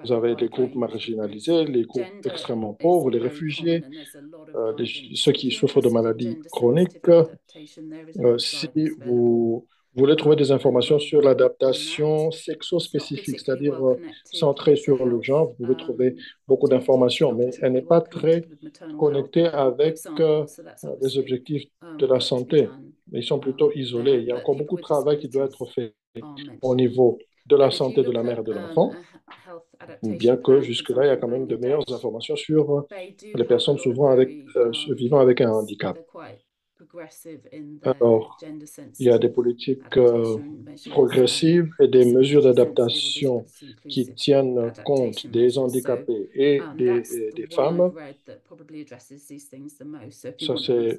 Vous avez les groupes marginalisés, les groupes extrêmement pauvres, les réfugiés, ceux qui souffrent de maladies chroniques. Si vous voulez trouver des informations sur l'adaptation sexo-spécifique, c'est-à-dire centrée sur le genre, vous pouvez trouver beaucoup d'informations, mais elle n'est pas très connectée avec les objectifs de la santé. Ils sont plutôt isolés. Il y a encore beaucoup de travail qui doit être fait au niveau de la santé de la mère et de l'enfant, bien que jusque-là, il y a quand même de meilleures informations sur les personnes vivant avec un handicap. Alors, il y a des politiques progressives et des mesures d'adaptation qui tiennent compte des handicapés et des femmes. Ça, c'est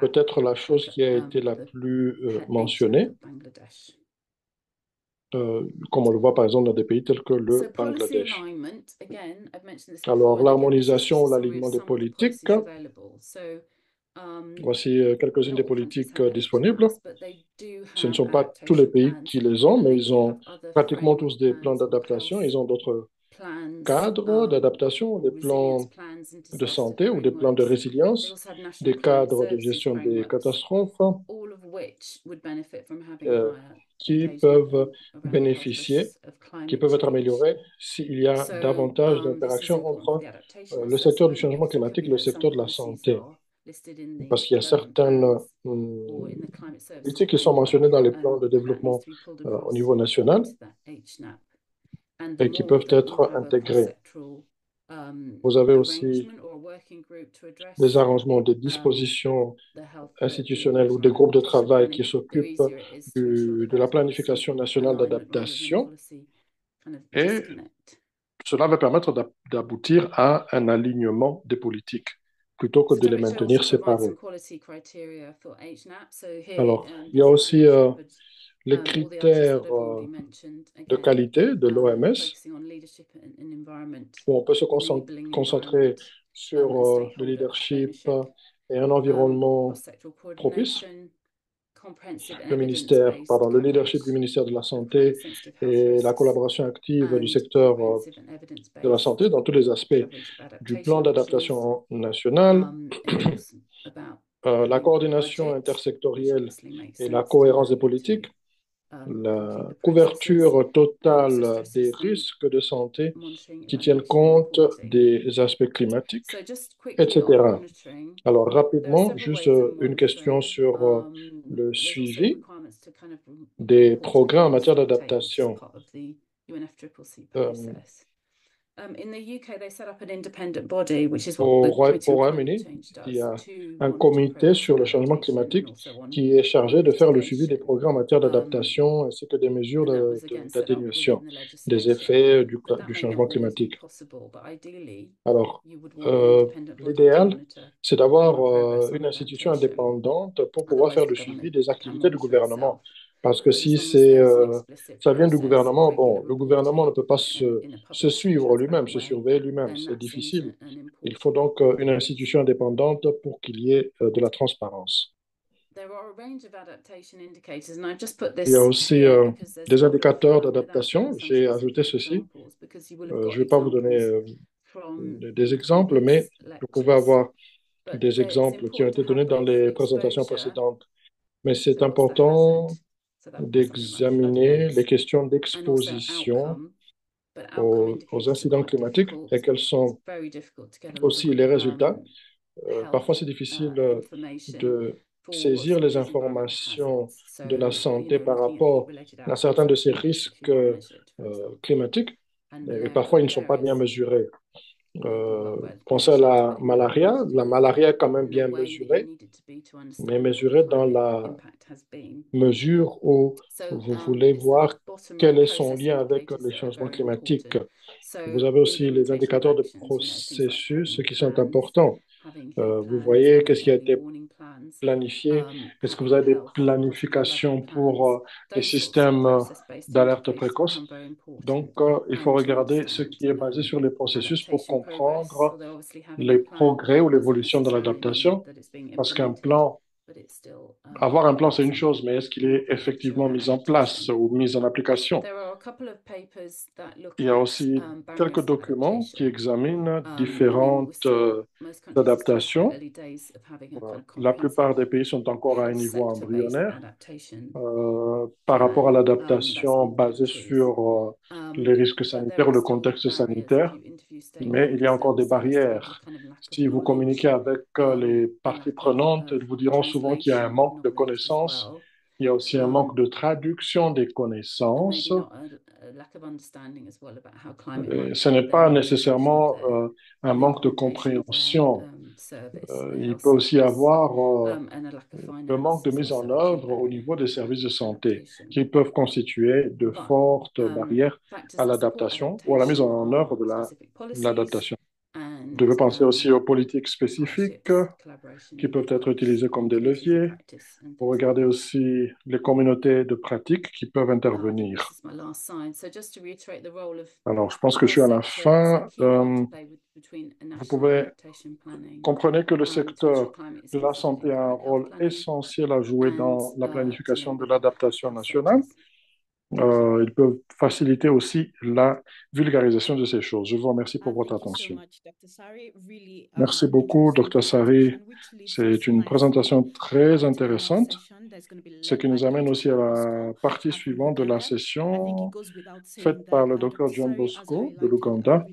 peut-être la chose qui a été la plus mentionnée, comme on le voit par exemple dans des pays tels que le Bangladesh. Alors, l'harmonisation ou l'alignement des politiques. Voici quelques-unes des politiques disponibles. Ce ne sont pas tous les pays qui les ont, mais ils ont pratiquement tous des plans d'adaptation. Ils ont d'autres cadres d'adaptation, des plans de santé ou des plans de résilience, des cadres de gestion des catastrophes qui peuvent bénéficier, qui peuvent être améliorés s'il y a davantage d'interactions entre le secteur du changement climatique et le secteur de la santé. Parce qu'il y a certaines politiques qui sont mentionnées dans les plans de développement au niveau national. et qui peuvent être intégrés. Vous avez aussi des arrangements, des dispositions institutionnelles ou des groupes de travail qui s'occupent de la planification nationale d'adaptation et cela va permettre d'aboutir à un alignement des politiques plutôt que de les maintenir séparés. Alors, il y a aussi les critères de qualité de l'OMS, où on peut se concentrer sur le leadership et un environnement propice. Le leadership du ministère de la Santé et la collaboration active du secteur de la santé dans tous les aspects du plan d'adaptation national, la coordination intersectorielle et la cohérence des politiques, la couverture totale des risques de santé qui tiennent compte des aspects climatiques, etc. Alors, rapidement, juste une question sur le suivi des progrès en matière d'adaptation. Au Royaume-Uni, il y a un comité sur le changement climatique qui est chargé de faire le suivi des progrès en matière d'adaptation ainsi que des mesures d'atténuation des effets du changement climatique. Alors, l'idéal, c'est d'avoir une institution indépendante pour pouvoir faire le suivi des activités du gouvernement. Parce que si ça vient du gouvernement, bon, le gouvernement ne peut pas se suivre lui-même, se surveiller lui-même. C'est difficile. Il faut donc une institution indépendante pour qu'il y ait de la transparence. Il y a aussi des indicateurs d'adaptation. J'ai ajouté ceci. Je ne vais pas vous donner des exemples, mais vous pouvez avoir des exemples qui ont été donnés dans les présentations précédentes. Mais c'est important d'examiner les questions d'exposition aux incidents climatiques et quels sont aussi les résultats. Parfois, c'est difficile de saisir les informations de la santé par rapport à certains de ces risques climatiques et parfois ils ne sont pas bien mesurés. Pensez à la malaria. La malaria est quand même bien mesurée, mais mesurée dans la mesure où vous voulez voir quel est son lien avec les changements climatiques. Vous avez aussi les indicateurs de processus qui sont importants. Vous voyez qu'est-ce qui a été planifié. Est-ce que vous avez des planifications pour les systèmes d'alerte précoce? Donc, il faut regarder ce qui est basé sur les processus pour comprendre les progrès ou l'évolution de l'adaptation, parce avoir un plan, c'est une chose, mais est-ce qu'il est effectivement mis en place ou mis en application? Il y a aussi quelques documents qui examinent différentes adaptations. La plupart des pays sont encore à un niveau embryonnaire par rapport à l'adaptation basée sur les risques sanitaires ou le contexte sanitaire, mais il y a encore des barrières. Si vous communiquez avec les parties prenantes, ils vous diront souvent qu'il y a un manque de connaissances. Il y a aussi un manque de traduction des connaissances. Ce n'est pas nécessairement un manque de compréhension. Il peut aussi y avoir le manque de mise en œuvre au niveau des services de santé, qui peuvent constituer de fortes barrières à l'adaptation ou à la mise en œuvre de l'adaptation. Vous devez penser aussi aux politiques spécifiques qui peuvent être utilisées comme des leviers. Pour regarder aussi les communautés de pratiques qui peuvent intervenir. Alors, je pense que je suis à la fin. Vous pouvez comprendre que le secteur de la santé a un rôle essentiel à jouer dans la planification de l'adaptation nationale. Ils peuvent faciliter aussi la vulgarisation de ces choses. Je vous remercie pour votre attention. Merci beaucoup, Dr. Sari. C'est une présentation très intéressante, ce qui nous amène aussi à la partie suivante de la session faite par le Dr. John Bosco de l'Ouganda.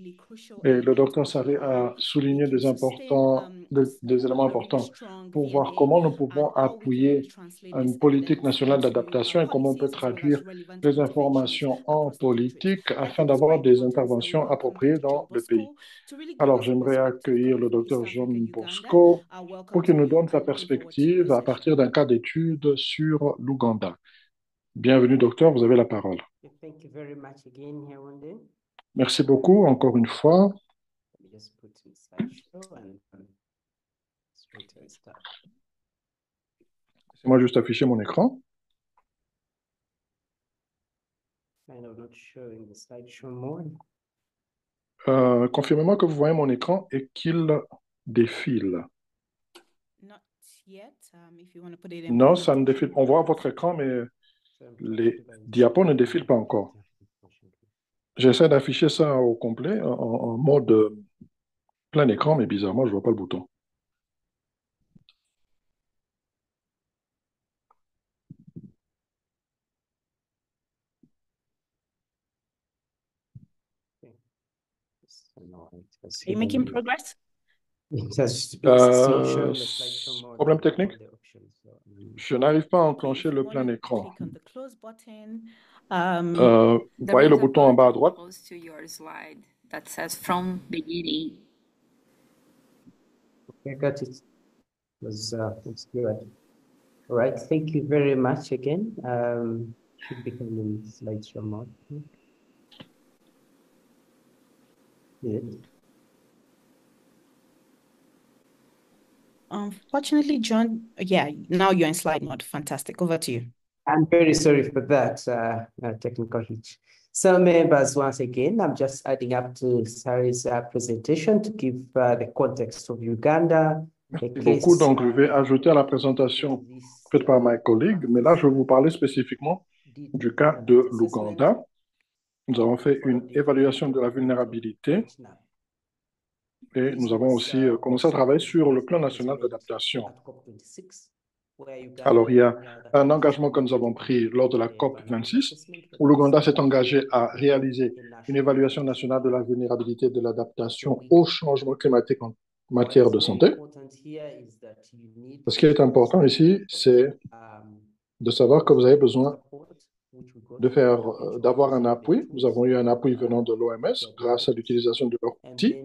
Et le Dr. Sari a souligné des importants des éléments importants pour voir comment nous pouvons appuyer une politique nationale d'adaptation et comment on peut traduire les informations en politique afin d'avoir des interventions appropriées dans le pays. Alors, j'aimerais accueillir le docteur John Bosco pour qu'il nous donne sa perspective à partir d'un cas d'étude sur l'Ouganda. Bienvenue, docteur, vous avez la parole. Merci beaucoup, encore une fois. Laissez-moi juste afficher mon écran. Confirmez-moi que vous voyez mon écran et qu'il défile. Non, ça ne défile. On voit votre écran, mais les diapos ne défilent pas encore. J'essaie d'afficher ça au complet, en mode plein écran, mais bizarrement, je ne vois pas le bouton. Are you making progress? Problème technique? Je n'arrive pas à enclencher le plein écran. Vous voyez le bouton en bas à droite? That says from beginning. Okay, got it. That's good. All right, thank you very much again. Should be coming slideshow mode. Yeah. Unfortunately, John, yeah, now you're in slide mode. Fantastic. Over to you. I'm very sorry for that technical hitch. So members, once again, I'm just adding up to Sari's presentation to give the context of Uganda. Merci beaucoup. Donc, je vais ajouter à la présentation faite par mes collègues, mais là, je vais vous parler spécifiquement du cas de l'Ouganda. Nous avons fait une évaluation de la vulnérabilité et nous avons aussi commencé à travailler sur le plan national d'adaptation. Alors, il y a un engagement que nous avons pris lors de la COP26, où l'Ouganda s'est engagé à réaliser une évaluation nationale de la vulnérabilité et de l'adaptation au changement climatique en matière de santé. Ce qui est important ici, c'est de savoir que vous avez besoin d'avoir un appui. Nous avons eu un appui venant de l'OMS grâce à l'utilisation de leurs outils.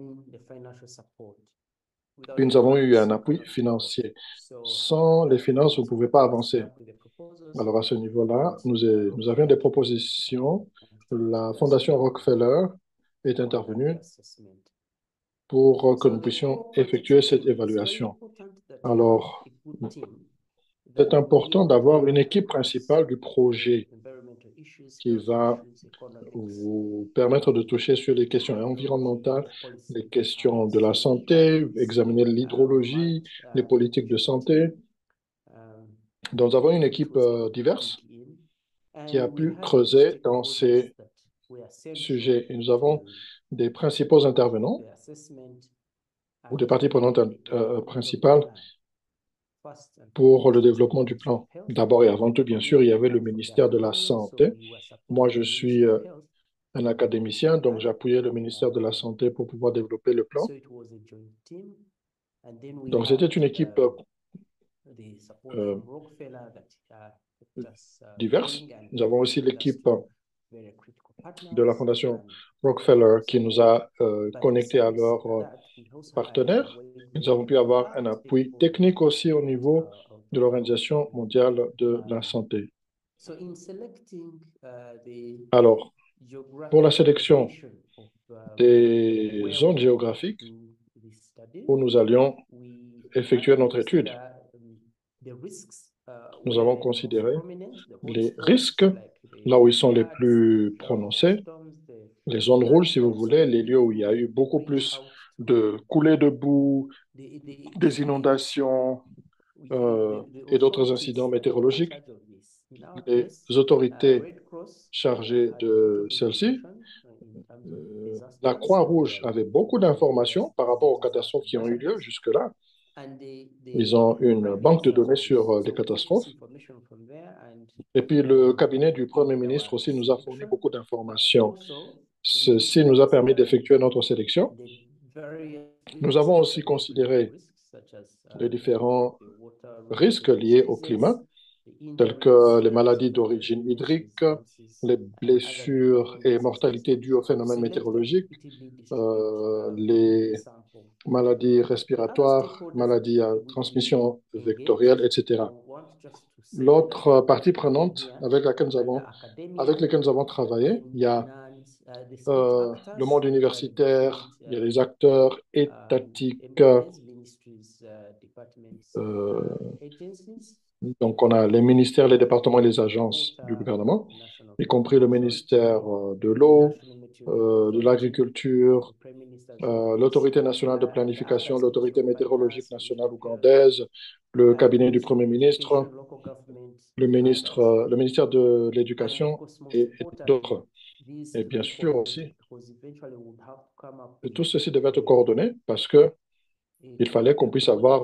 Puis nous avons eu un appui financier. Sans les finances, vous ne pouvez pas avancer. Alors à ce niveau-là, nous avions des propositions. La Fondation Rockefeller est intervenue pour que nous puissions effectuer cette évaluation. Alors, c'est important d'avoir une équipe principale du projet qui va vous permettre de toucher sur les questions environnementales, les questions de la santé, examiner l'hydrologie, les politiques de santé. Donc, nous avons une équipe diverse qui a pu creuser dans ces sujets. Et nous avons des principaux intervenants ou des parties prenantes principales pour le développement du plan. D'abord et avant tout, bien sûr, il y avait le ministère de la Santé. Moi, je suis un académicien, donc j'ai appuyé le ministère de la Santé pour pouvoir développer le plan. Donc, c'était une équipe diverse. Nous avons aussi l'équipe de la Fondation Rockefeller qui nous a connectés à leurs partenaires. Nous avons pu avoir un appui technique aussi au niveau de l'Organisation mondiale de la santé. Alors, pour la sélection des zones géographiques où nous allions effectuer notre étude, nous avons considéré les risques, là où ils sont les plus prononcés, les zones rouges, si vous voulez, les lieux où il y a eu beaucoup plus de coulées de boue, des inondations et d'autres incidents météorologiques. Les autorités chargées de celles-ci, la Croix-Rouge avait beaucoup d'informations par rapport aux catastrophes qui ont eu lieu jusque-là. Ils ont une banque de données sur les catastrophes. Et puis le cabinet du Premier ministre aussi nous a fourni beaucoup d'informations. Ceci nous a permis d'effectuer notre sélection. Nous avons aussi considéré les différents risques liés au climat, tels que les maladies d'origine hydrique, les blessures et mortalités dues aux phénomènes météorologiques, les maladies respiratoires, maladies à transmission vectorielle, etc. L'autre partie prenante avec laquelle nous avons travaillé, il y a le monde universitaire, il y a les acteurs étatiques, donc on a les ministères, les départements et les agences du gouvernement, y compris le ministère de l'eau, de l'agriculture, l'autorité nationale de planification, l'autorité météorologique nationale ougandaise, le cabinet du Premier ministre, le ministère de l'Éducation et d'autres. Et bien sûr aussi, tout ceci devait être coordonné parce que il fallait qu'on puisse avoir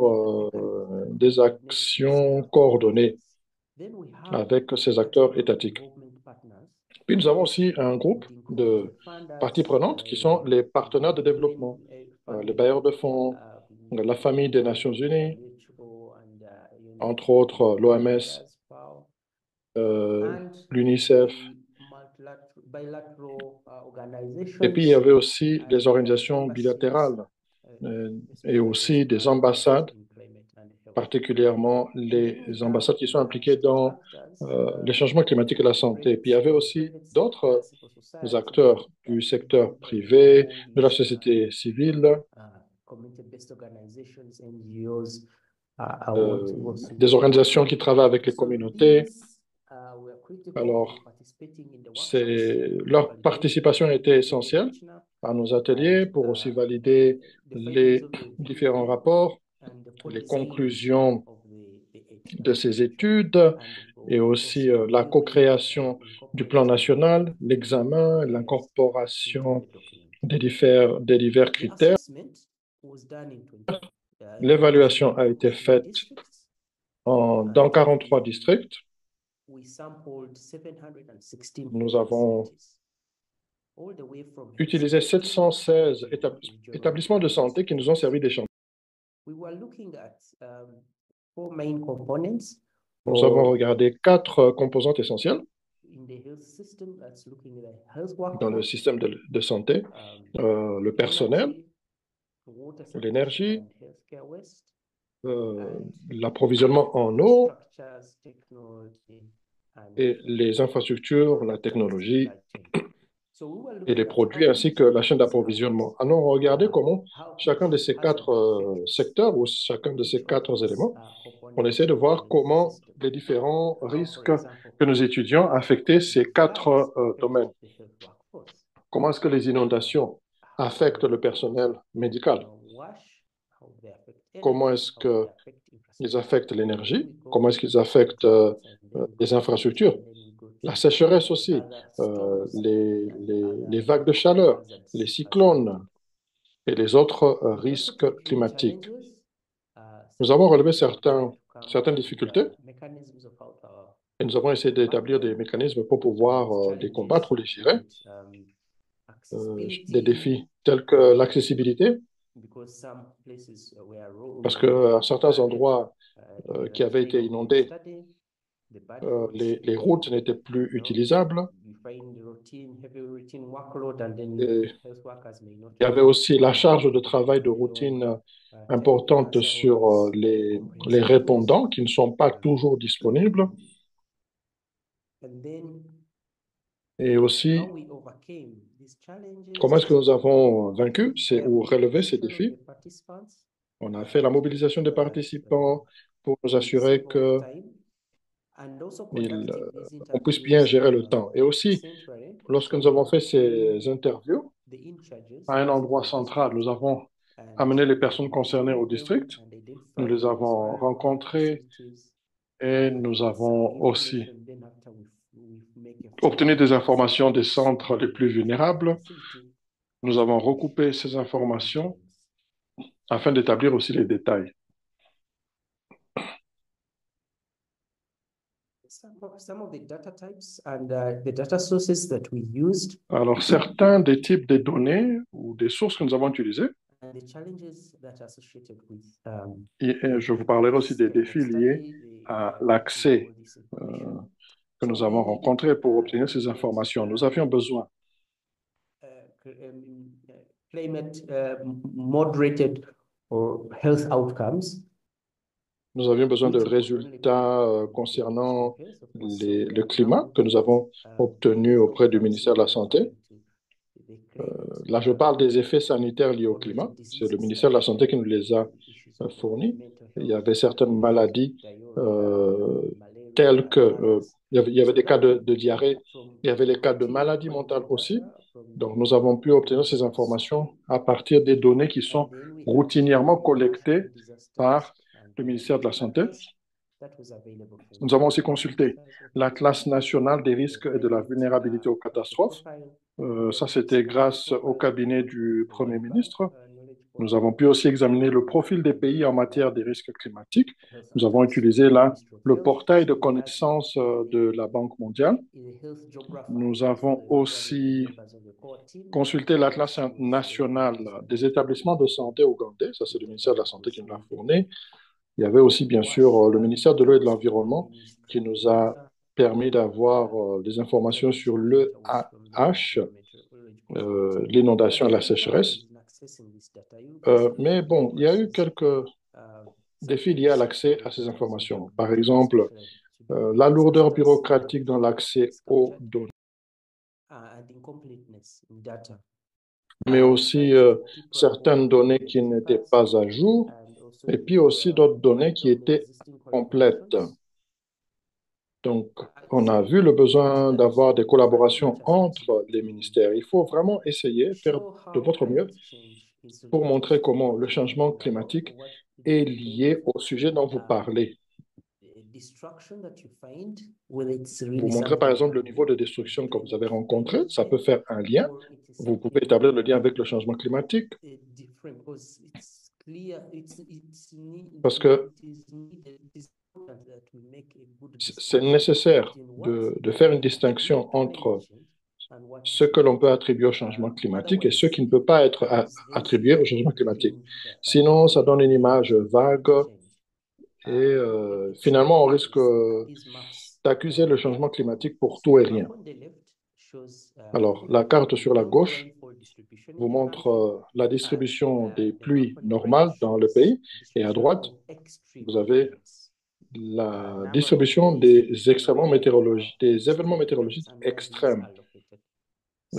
des actions coordonnées avec ces acteurs étatiques. Puis nous avons aussi un groupe de parties prenantes qui sont les partenaires de développement, les bailleurs de fonds, la famille des Nations Unies, entre autres l'OMS, l'UNICEF. Et puis il y avait aussi des organisations bilatérales et aussi des ambassades, particulièrement les ambassades qui sont impliquées dans les changements climatiques et la santé. Et puis il y avait aussi d'autres acteurs du secteur privé, de la société civile, des organisations qui travaillent avec les communautés. Alors, leur participation était essentielle à nos ateliers pour aussi valider les différents rapports, les conclusions de ces études et aussi la co-création du plan national, l'examen, l'incorporation des divers critères. L'évaluation a été faite dans 43 districts. Nous avons utilisé 716 établissements de santé qui nous ont servi d'échantillon. Nous avons regardé 4 composantes essentielles dans le système de santé, le personnel, l'énergie, l'approvisionnement en eau et les infrastructures, la technologie et les produits ainsi que la chaîne d'approvisionnement. Allons regarder comment chacun de ces 4 secteurs ou chacun de ces 4 éléments, on essaie de voir comment les différents risques que nous étudions affectaient ces 4 domaines. Comment est-ce que les inondations affectent le personnel médical? Comment est-ce qu'ils affectent l'énergie? Comment est-ce qu'ils affectent les infrastructures? La sécheresse aussi, les vagues de chaleur, les cyclones et les autres risques climatiques. Nous avons relevé certaines difficultés et nous avons essayé d'établir des mécanismes pour pouvoir les combattre ou les gérer. Des défis tels que l'accessibilité, parce qu'à certains endroits qui avaient été inondés, les routes n'étaient plus utilisables. Et il y avait aussi la charge de travail de routine importante sur les répondants qui ne sont pas toujours disponibles. Et aussi, comment est-ce que nous avons vaincu ou relevé ces défis? On a fait la mobilisation des participants pour nous assurer qu'on puisse bien gérer le temps. Et aussi, lorsque nous avons fait ces interviews, à un endroit central, nous avons amené les personnes concernées au district, nous les avons rencontrées et nous avons aussi obtenu des informations des centres les plus vulnérables. Nous avons recoupé ces informations afin d'établir aussi les détails. Alors, certains des types de données ou des sources que nous avons utilisées, Et je vous parlerai aussi des défis liés à l'accès que nous avons rencontré pour obtenir ces informations. Nous avions besoin climate moderated or health outcomes. Nous avions besoin de résultats concernant le climat que nous avons obtenu auprès du ministère de la Santé. Là, je parle des effets sanitaires liés au climat. C'est le ministère de la Santé qui nous les a fournis. Il y avait certaines maladies telles que... il y avait des cas de diarrhée, il y avait les cas de maladies mentales aussi. Donc, nous avons pu obtenir ces informations à partir des données qui sont routinièrement collectées par le ministère de la Santé. Nous avons aussi consulté l'Atlas national des risques et de la vulnérabilité aux catastrophes. Ça, c'était grâce au cabinet du Premier ministre. Nous avons pu aussi examiner le profil des pays en matière des risques climatiques. Nous avons utilisé là le portail de connaissances de la Banque mondiale. Nous avons aussi consulté l'Atlas national des établissements de santé ougandais. Ça, c'est le ministère de la Santé qui nous l'a fourni. Il y avait aussi, bien sûr, le ministère de l'Eau et de l'Environnement qui nous a permis d'avoir des informations sur l'EAH, l'inondation et la sécheresse. Mais bon, il y a eu quelques défis liés à l'accès à ces informations. Par exemple, la lourdeur bureaucratique dans l'accès aux données, mais aussi certaines données qui n'étaient pas à jour, et puis aussi d'autres données qui étaient complètes. Donc, on a vu le besoin d'avoir des collaborations entre les ministères. Il faut vraiment essayer, faire de votre mieux pour montrer comment le changement climatique est lié au sujet dont vous parlez. Vous montrez par exemple le niveau de destruction que vous avez rencontré, ça peut faire un lien. Vous pouvez établir le lien avec le changement climatique. Parce que c'est nécessaire de faire une distinction entre ce que l'on peut attribuer au changement climatique et ce qui ne peut pas être attribué au changement climatique. Sinon, ça donne une image vague et finalement, on risque d'accuser le changement climatique pour tout et rien. Alors, la carte sur la gauche vous montre la distribution des pluies normales dans le pays et à droite, vous avez la distribution des événements météorologiques extrêmes.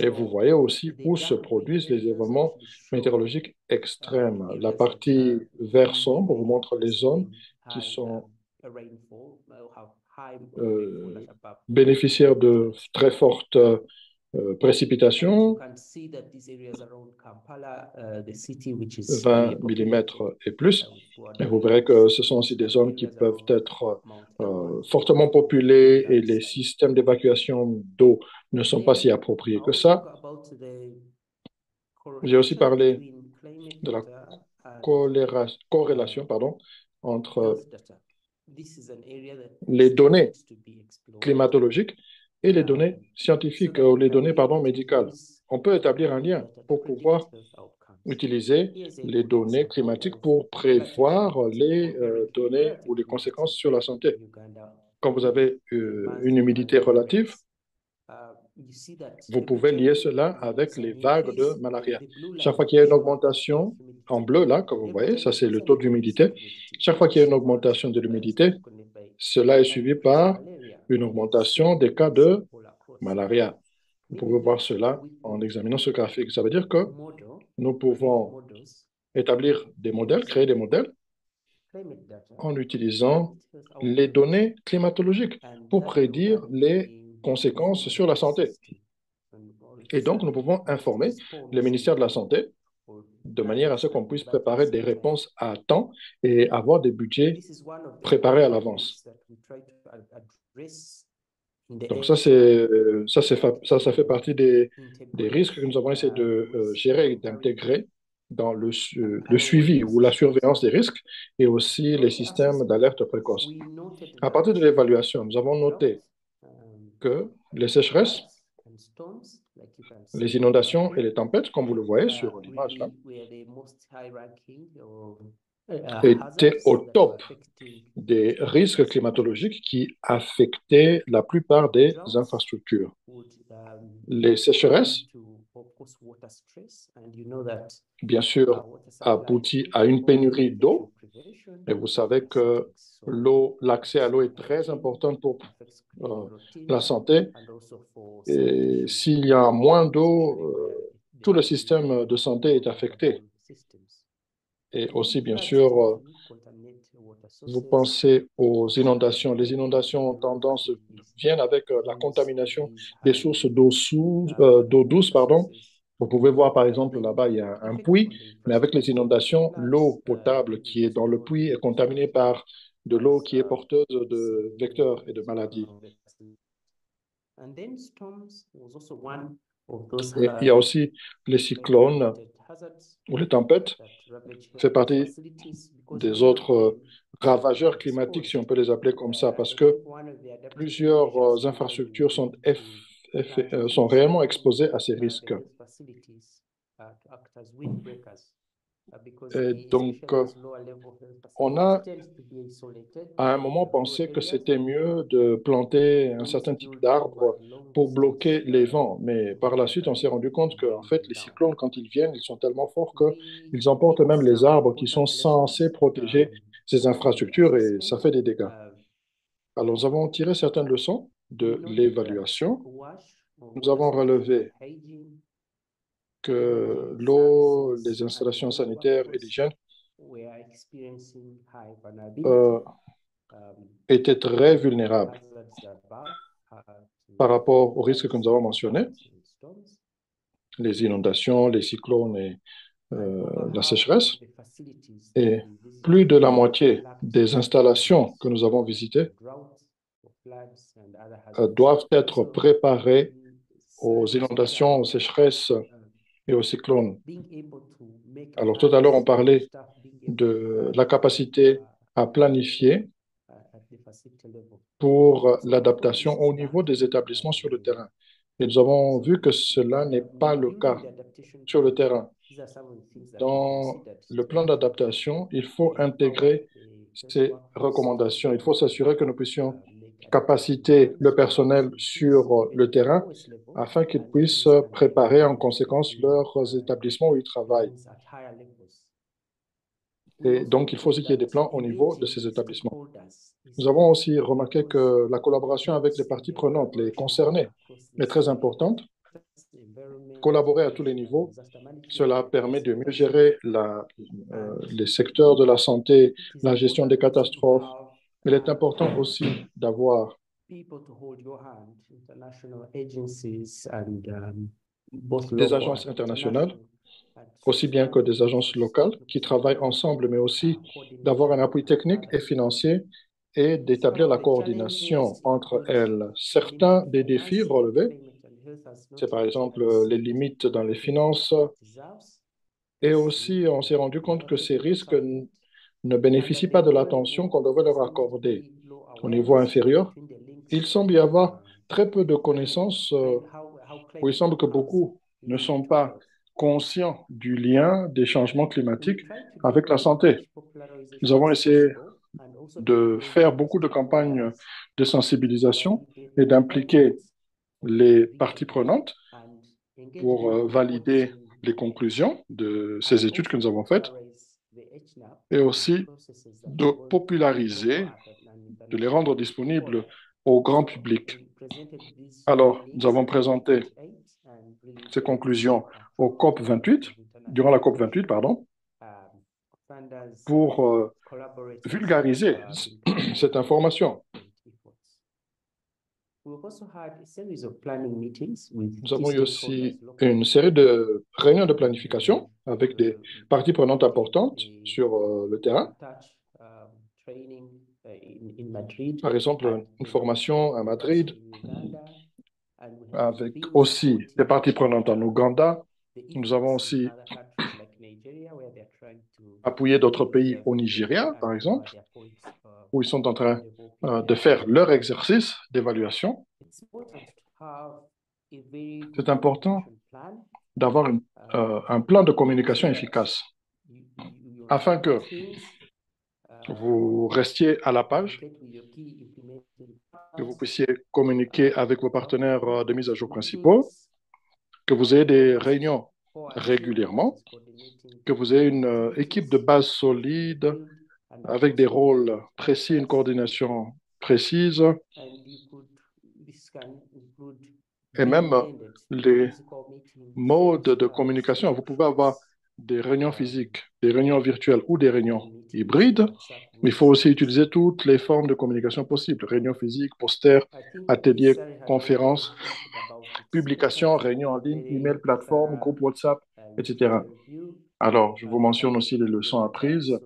Et vous voyez aussi où se produisent les événements météorologiques extrêmes. La partie vert sombre vous montre les zones qui sont bénéficiaires de très fortes précipitations, 20 mm et plus. Et vous verrez que ce sont aussi des zones qui peuvent être fortement populées et les systèmes d'évacuation d'eau ne sont pas si appropriés que ça. J'ai aussi parlé de la corrélation entre les données climatologiques et les données scientifiques, ou les données médicales. On peut établir un lien pour pouvoir utiliser les données climatiques pour prévoir les données ou les conséquences sur la santé. Quand vous avez une humidité relative, vous pouvez lier cela avec les vagues de malaria. Chaque fois qu'il y a une augmentation, en bleu là, comme vous voyez, ça c'est le taux d'humidité. Chaque fois qu'il y a une augmentation de l'humidité, cela est suivi par une augmentation des cas de malaria. Vous pouvez voir cela en examinant ce graphique. Ça veut dire que nous pouvons établir des modèles, créer des modèles en utilisant les données climatologiques pour prédire les conséquences sur la santé. Et donc, nous pouvons informer le ministère de la Santé de manière à ce qu'on puisse préparer des réponses à temps et avoir des budgets préparés à l'avance. Donc ça fait partie des risques que nous avons essayé de gérer et d'intégrer dans le suivi ou la surveillance des risques et aussi les systèmes d'alerte précoce. À partir de l'évaluation, nous avons noté que les sécheresses Les inondations et les tempêtes, comme vous le voyez sur l'image là, étaient au top des risques climatologiques qui affectaient la plupart des infrastructures. Les sécheresses, bien sûr, aboutit à une pénurie d'eau. Et vous savez que l'accès à l'eau est très important pour la santé. Et s'il y a moins d'eau, tout le système de santé est affecté. Et aussi, bien sûr, vous pensez aux inondations. Les inondations viennent avec la contamination des sources d'eau douce, pardon. Vous pouvez voir, par exemple, là-bas, il y a un puits, mais avec les inondations, l'eau potable qui est dans le puits est contaminée par de l'eau qui est porteuse de vecteurs et de maladies. Et il y a aussi les cyclones ou les tempêtes, fait partie des autres ravageurs climatiques, si on peut les appeler comme ça, parce que plusieurs infrastructures sont réellement exposées à ces risques. Et donc, on a à un moment pensé que c'était mieux de planter un certain type d'arbre pour bloquer les vents. Mais par la suite, on s'est rendu compte que, en fait, les cyclones, quand ils viennent, ils sont tellement forts qu'ils emportent même les arbres qui sont censés protéger ces infrastructures et ça fait des dégâts. Alors, nous avons tiré certaines leçons de l'évaluation. Nous avons relevé que l'eau, les installations sanitaires et l'hygiène étaient très vulnérables par rapport aux risques que nous avons mentionnés, les inondations, les cyclones et la sécheresse. Et plus de la moitié des installations que nous avons visitées doivent être préparées aux inondations, aux sécheresses et aux cyclones. Alors, tout à l'heure, on parlait de la capacité à planifier pour l'adaptation au niveau des établissements sur le terrain. Et nous avons vu que cela n'est pas le cas sur le terrain. Dans le plan d'adaptation, il faut intégrer ces recommandations. Il faut s'assurer que nous puissions capaciter le personnel sur le terrain afin qu'ils puissent préparer en conséquence leurs établissements où ils travaillent. Et donc, il faut aussi qu'il y ait des plans au niveau de ces établissements. Nous avons aussi remarqué que la collaboration avec les parties prenantes, les concernés, est très importante. Collaborer à tous les niveaux, cela permet de mieux gérer les secteurs de la santé, la gestion des catastrophes. Il est important aussi d'avoir des agences internationales, aussi bien que des agences locales qui travaillent ensemble, mais aussi d'avoir un appui technique et financier et d'établir la coordination entre elles. Certains des défis relevés, c'est par exemple les limites dans les finances, et aussi on s'est rendu compte que ces risques ne bénéficient pas de l'attention qu'on devrait leur accorder. Au niveau inférieur, il semble y avoir très peu de connaissances, où il semble que beaucoup ne sont pas conscients du lien des changements climatiques avec la santé. Nous avons essayé de faire beaucoup de campagnes de sensibilisation et d'impliquer les parties prenantes pour valider les conclusions de ces études que nous avons faites et aussi de populariser, de les rendre disponibles au grand public. Alors, nous avons présenté ces conclusions au COP28, durant la COP28, pardon, pour vulgariser cette information. Nous avons eu aussi une série de réunions de planification avec des parties prenantes importantes sur le terrain. Par exemple, une formation à Madrid, avec aussi des parties prenantes en Ouganda. Nous avons aussi appuyé d'autres pays au Nigeria, par exemple, où ils sont en train de faire leur exercice d'évaluation. C'est important d'avoir un plan de communication efficace afin que vous restiez à la page, que vous puissiez communiquer avec vos partenaires de mise à jour principaux, que vous ayez des réunions régulièrement, que vous ayez une équipe de base solide avec des rôles précis, une coordination précise, et même les modes de communication. Vous pouvez avoir des réunions physiques, des réunions virtuelles ou des réunions hybrides. Il faut aussi utiliser toutes les formes de communication possibles: réunions physiques, posters, ateliers, conférences, publications, réunions en ligne, email, plateforme, groupe WhatsApp, etc. Alors, je vous mentionne aussi les leçons apprises.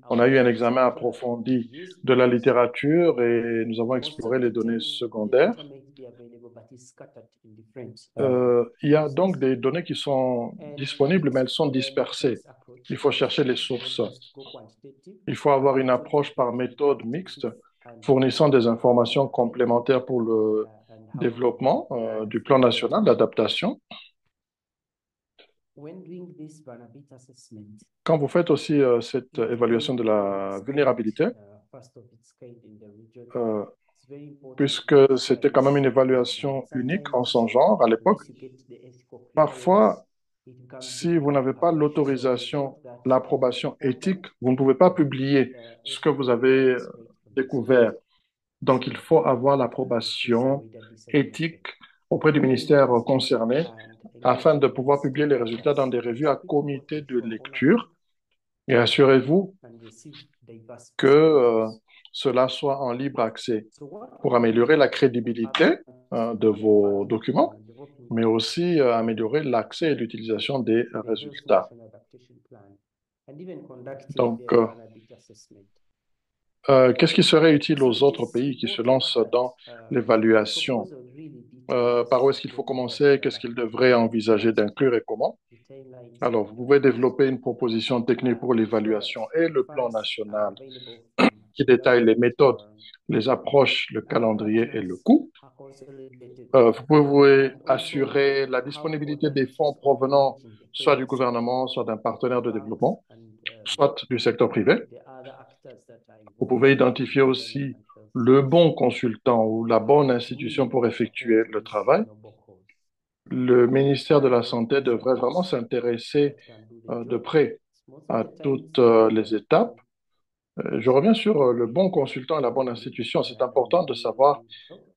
On a eu un examen approfondi de la littérature et nous avons exploré les données secondaires. Il y a donc des données qui sont disponibles, mais elles sont dispersées. Il faut chercher les sources. Il faut avoir une approche par méthode mixte, fournissant des informations complémentaires pour le développement du plan national d'adaptation. Quand vous faites aussi cette évaluation de la vulnérabilité, puisque c'était quand même une évaluation unique en son genre à l'époque, parfois, si vous n'avez pas l'autorisation, l'approbation éthique, vous ne pouvez pas publier ce que vous avez découvert. Donc, il faut avoir l'approbation éthique auprès du ministère concerné afin de pouvoir publier les résultats dans des revues à comité de lecture. Et assurez-vous que cela soit en libre accès pour améliorer la crédibilité de vos documents, mais aussi améliorer l'accès et l'utilisation des résultats. Donc, qu'est-ce qui serait utile aux autres pays qui se lancent dans l'évaluation? Par où est-ce qu'il faut commencer? Qu'est-ce qu'ils devraient envisager d'inclure et comment? Alors, vous pouvez développer une proposition technique pour l'évaluation et le plan national qui détaille les méthodes, les approches, le calendrier et le coût. Vous pouvez assurer la disponibilité des fonds provenant soit du gouvernement, soit d'un partenaire de développement, soit du secteur privé. Vous pouvez identifier aussi le bon consultant ou la bonne institution pour effectuer le travail. Le ministère de la Santé devrait vraiment s'intéresser de près à toutes les étapes. Je reviens sur le bon consultant et la bonne institution. C'est important de savoir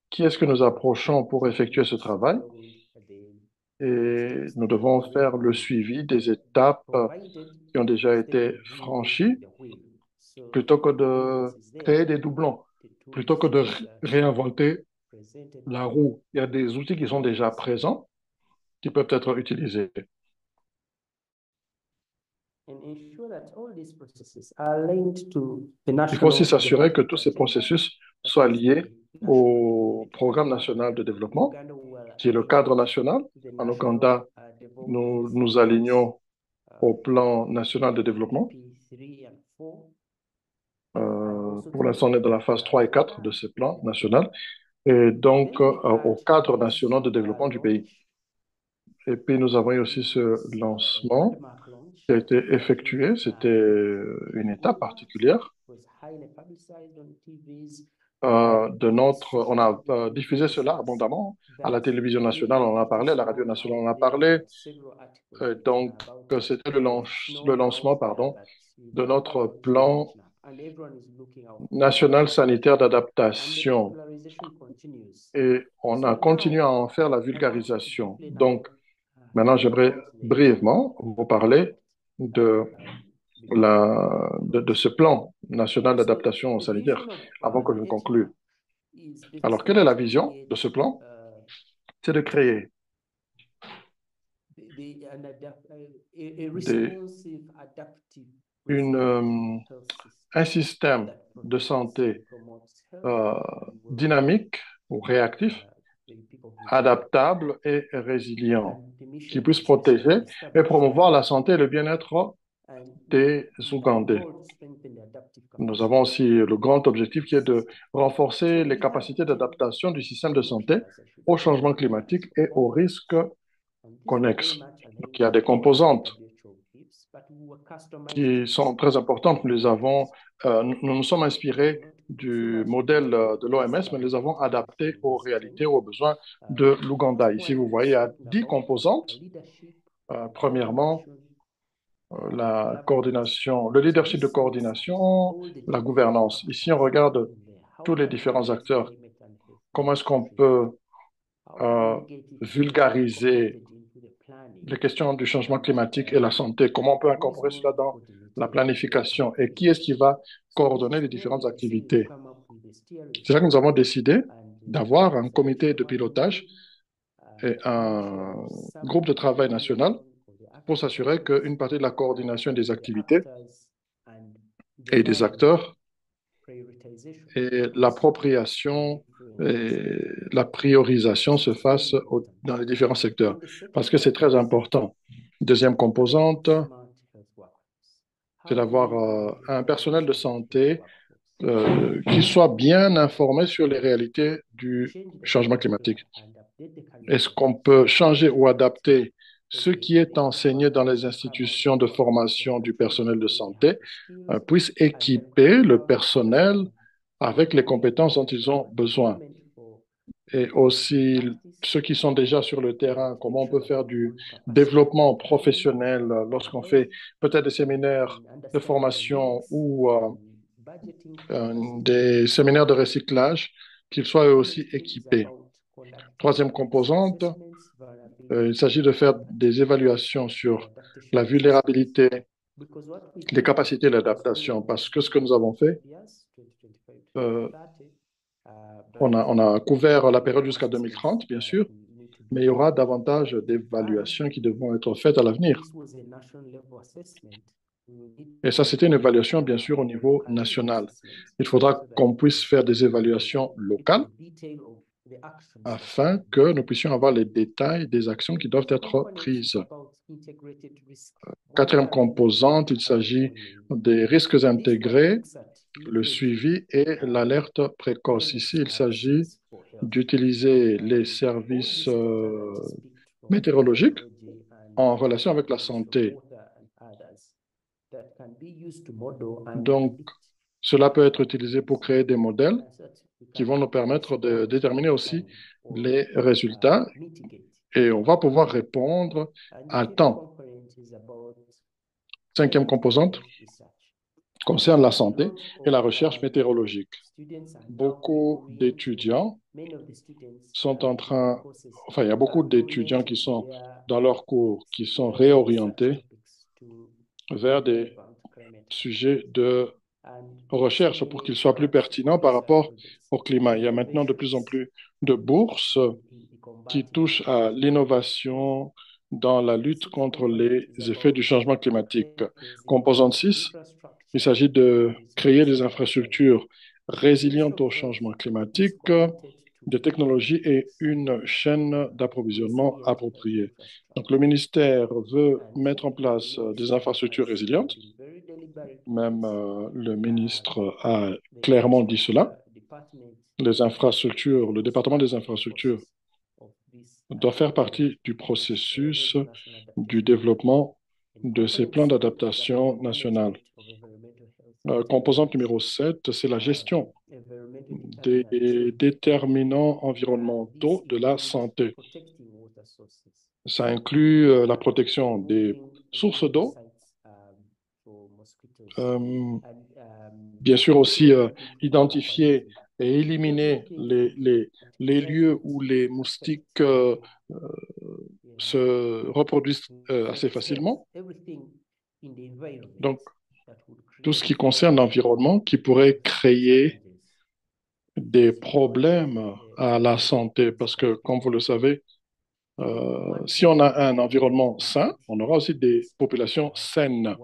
qui est-ce que nous approchons pour effectuer ce travail. Et nous devons faire le suivi des étapes qui ont déjà été franchies plutôt que de créer des doublons, plutôt que de réinventer la roue. Il y a des outils qui sont déjà présents, qui peuvent être utilisés. Il faut aussi s'assurer que tous ces processus soient liés au programme national de développement, qui est le cadre national. En Ouganda, nous nous alignons au plan national de développement. Pour l'instant, on est dans la phase 3 et 4 de ce plan national, et donc au cadre national de développement du pays. Et puis, nous avons eu aussi ce lancement qui a été effectué. C'était une étape particulière. On a diffusé cela abondamment à la télévision nationale, on en a parlé, à la radio nationale, on en a parlé. Donc, c'était le lancement, de notre plan national sanitaire d'adaptation. Et on a continué à en faire la vulgarisation. Donc, maintenant, j'aimerais brièvement vous parler de ce plan national d'adaptation sanitaire avant que je ne conclue. Alors, quelle est la vision de ce plan? C'est de créer un système de santé dynamique ou réactif, adaptable et résilient, qui puisse protéger et promouvoir la santé et le bien-être des Ougandais. Nous avons aussi le grand objectif qui est de renforcer les capacités d'adaptation du système de santé au changement climatique et aux risques connexes. Donc, il y a des composantes qui sont très importantes. Nous nous sommes inspirés du modèle de l'OMS, mais nous les avons adaptés aux réalités, aux besoins de l'Ouganda. Ici, vous voyez, il y a 10 composantes. Premièrement, la coordination, le leadership de coordination, la gouvernance. Ici, on regarde tous les différents acteurs. Comment est-ce qu'on peut vulgariser les questions du changement climatique et la santé? Comment on peut incorporer cela dans la planification? Et qui est-ce qui va coordonner les différentes activités? C'est là que nous avons décidé d'avoir un comité de pilotage et un groupe de travail national pour s'assurer qu'une partie de la coordination des activités et des acteurs et l'appropriation et la priorisation se fassent dans les différents secteurs, parce que c'est très important. Deuxième composante, c'est d'avoir un personnel de santé qui soit bien informé sur les réalités du changement climatique. Est-ce qu'on peut changer ou adapter ce qui est enseigné dans les institutions de formation du personnel de santé, puisse équiper le personnel avec les compétences dont ils ont besoin? Et aussi, ceux qui sont déjà sur le terrain, comment on peut faire du développement professionnel lorsqu'on fait peut-être des séminaires de formation ou des séminaires de recyclage, qu'ils soient eux aussi équipés. Troisième composante, il s'agit de faire des évaluations sur la vulnérabilité, les capacités d'adaptation, parce que ce que nous avons fait, on a couvert la période jusqu'à 2030, bien sûr, mais il y aura davantage d'évaluations qui devront être faites à l'avenir. Et ça, c'était une évaluation, bien sûr, au niveau national. Il faudra qu'on puisse faire des évaluations locales afin que nous puissions avoir les détails des actions qui doivent être prises. Quatrième composante, il s'agit des risques intégrés, le suivi et l'alerte précoce. Ici, il s'agit d'utiliser les services météorologiques en relation avec la santé. Donc, cela peut être utilisé pour créer des modèles qui vont nous permettre de déterminer aussi les résultats et on va pouvoir répondre à temps. Cinquième composante concerne la santé et la recherche météorologique. Beaucoup d'étudiants sont en train, enfin, il y a beaucoup d'étudiants qui sont dans leurs cours, qui sont réorientés vers des sujets de recherche pour qu'ils soient plus pertinents par rapport au climat. Il y a maintenant de plus en plus de bourses qui touchent à l'innovation dans la lutte contre les effets du changement climatique. Composante 6, il s'agit de créer des infrastructures résilientes au changement climatique, des technologies et une chaîne d'approvisionnement appropriée. Donc, le ministère veut mettre en place des infrastructures résilientes. Même le ministre a clairement dit cela. Les infrastructures, le département des infrastructures doit faire partie du processus du développement de ces plans d'adaptation nationale. Composante numéro 7, c'est la gestion des déterminants environnementaux de la santé. Ça inclut la protection des sources d'eau, bien sûr aussi identifier et éliminer les lieux où les moustiques se reproduisent assez facilement. Donc, tout ce qui concerne l'environnement qui pourrait créer des problèmes à la santé, parce que, comme vous le savez, si on a un environnement sain, on aura aussi des populations saines.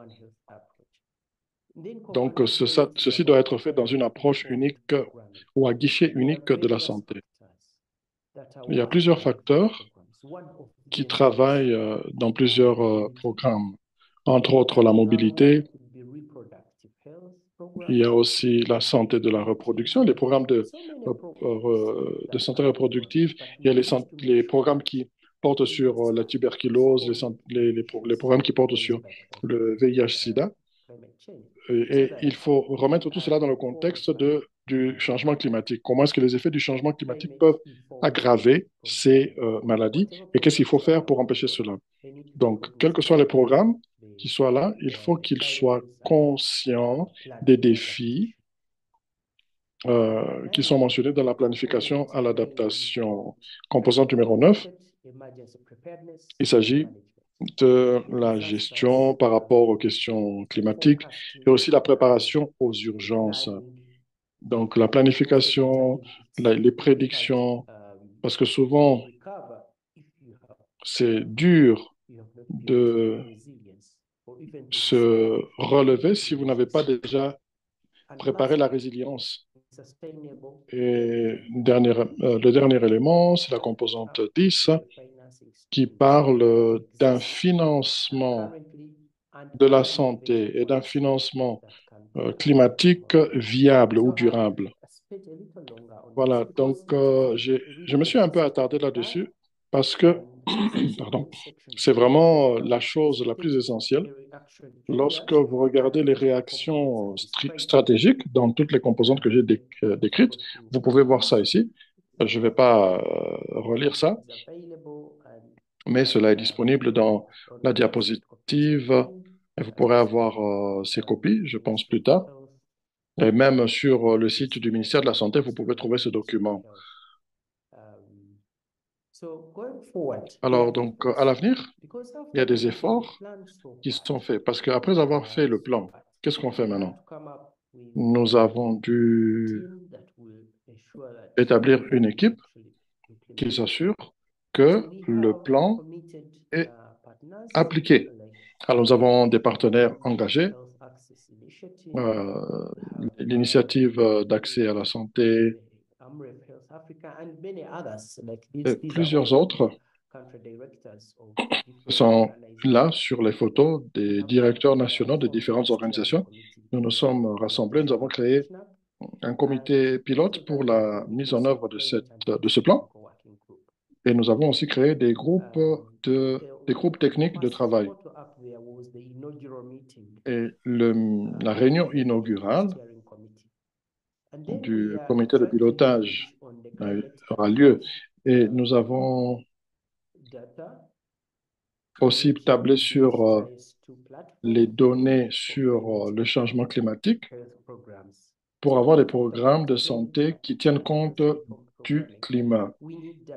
Donc, ceci doit être fait dans une approche unique ou à guichet unique de la santé. Il y a plusieurs facteurs qui travaillent dans plusieurs programmes. entre autres la mobilité. Il y a aussi la santé de la reproduction, les programmes de santé reproductive. Il y a les programmes qui portent sur la tuberculose, les programmes qui portent sur le VIH-Sida. Et il faut remettre tout cela dans le contexte du changement climatique. Comment est-ce que les effets du changement climatique peuvent aggraver ces maladies et qu'est-ce qu'il faut faire pour empêcher cela? Donc, quels que soient les programmes qui soient là, il faut qu'ils soient conscients des défis qui sont mentionnés dans la planification à l'adaptation. Composante numéro 9, il s'agit de la gestion par rapport aux questions climatiques et aussi la préparation aux urgences. Donc, la planification, les prédictions, parce que souvent, c'est dur de se relever si vous n'avez pas déjà préparé la résilience. Et le dernier élément, c'est la composante 10 qui parle d'un financement de la santé et d'un financement climatique viable ou durable. Voilà, donc je me suis un peu attardé là-dessus parce que, pardon, c'est vraiment la chose la plus essentielle. Lorsque vous regardez les réactions stratégiques dans toutes les composantes que j'ai décrites, vous pouvez voir ça ici. Je ne vais pas relire ça, mais cela est disponible dans la diapositive et vous pourrez avoir ces copies, je pense, plus tard. Et même sur le site du ministère de la Santé, vous pouvez trouver ce document. Alors, donc, à l'avenir, il y a des efforts qui sont faits. Parce qu'après avoir fait le plan, qu'est-ce qu'on fait maintenant? Nous avons dû établir une équipe qui s'assure que le plan est appliqué. Alors, nous avons des partenaires engagés, l'initiative d'accès à la santé et plusieurs autres sont là sur les photos des directeurs nationaux de différentes organisations. Nous nous sommes rassemblés, nous avons créé un comité pilote pour la mise en œuvre de ce plan et nous avons aussi créé des groupes techniques de travail. Et la réunion inaugurale du comité de pilotage aura lieu et nous avons aussi tablé sur les données sur le changement climatique pour avoir des programmes de santé qui tiennent compte du climat.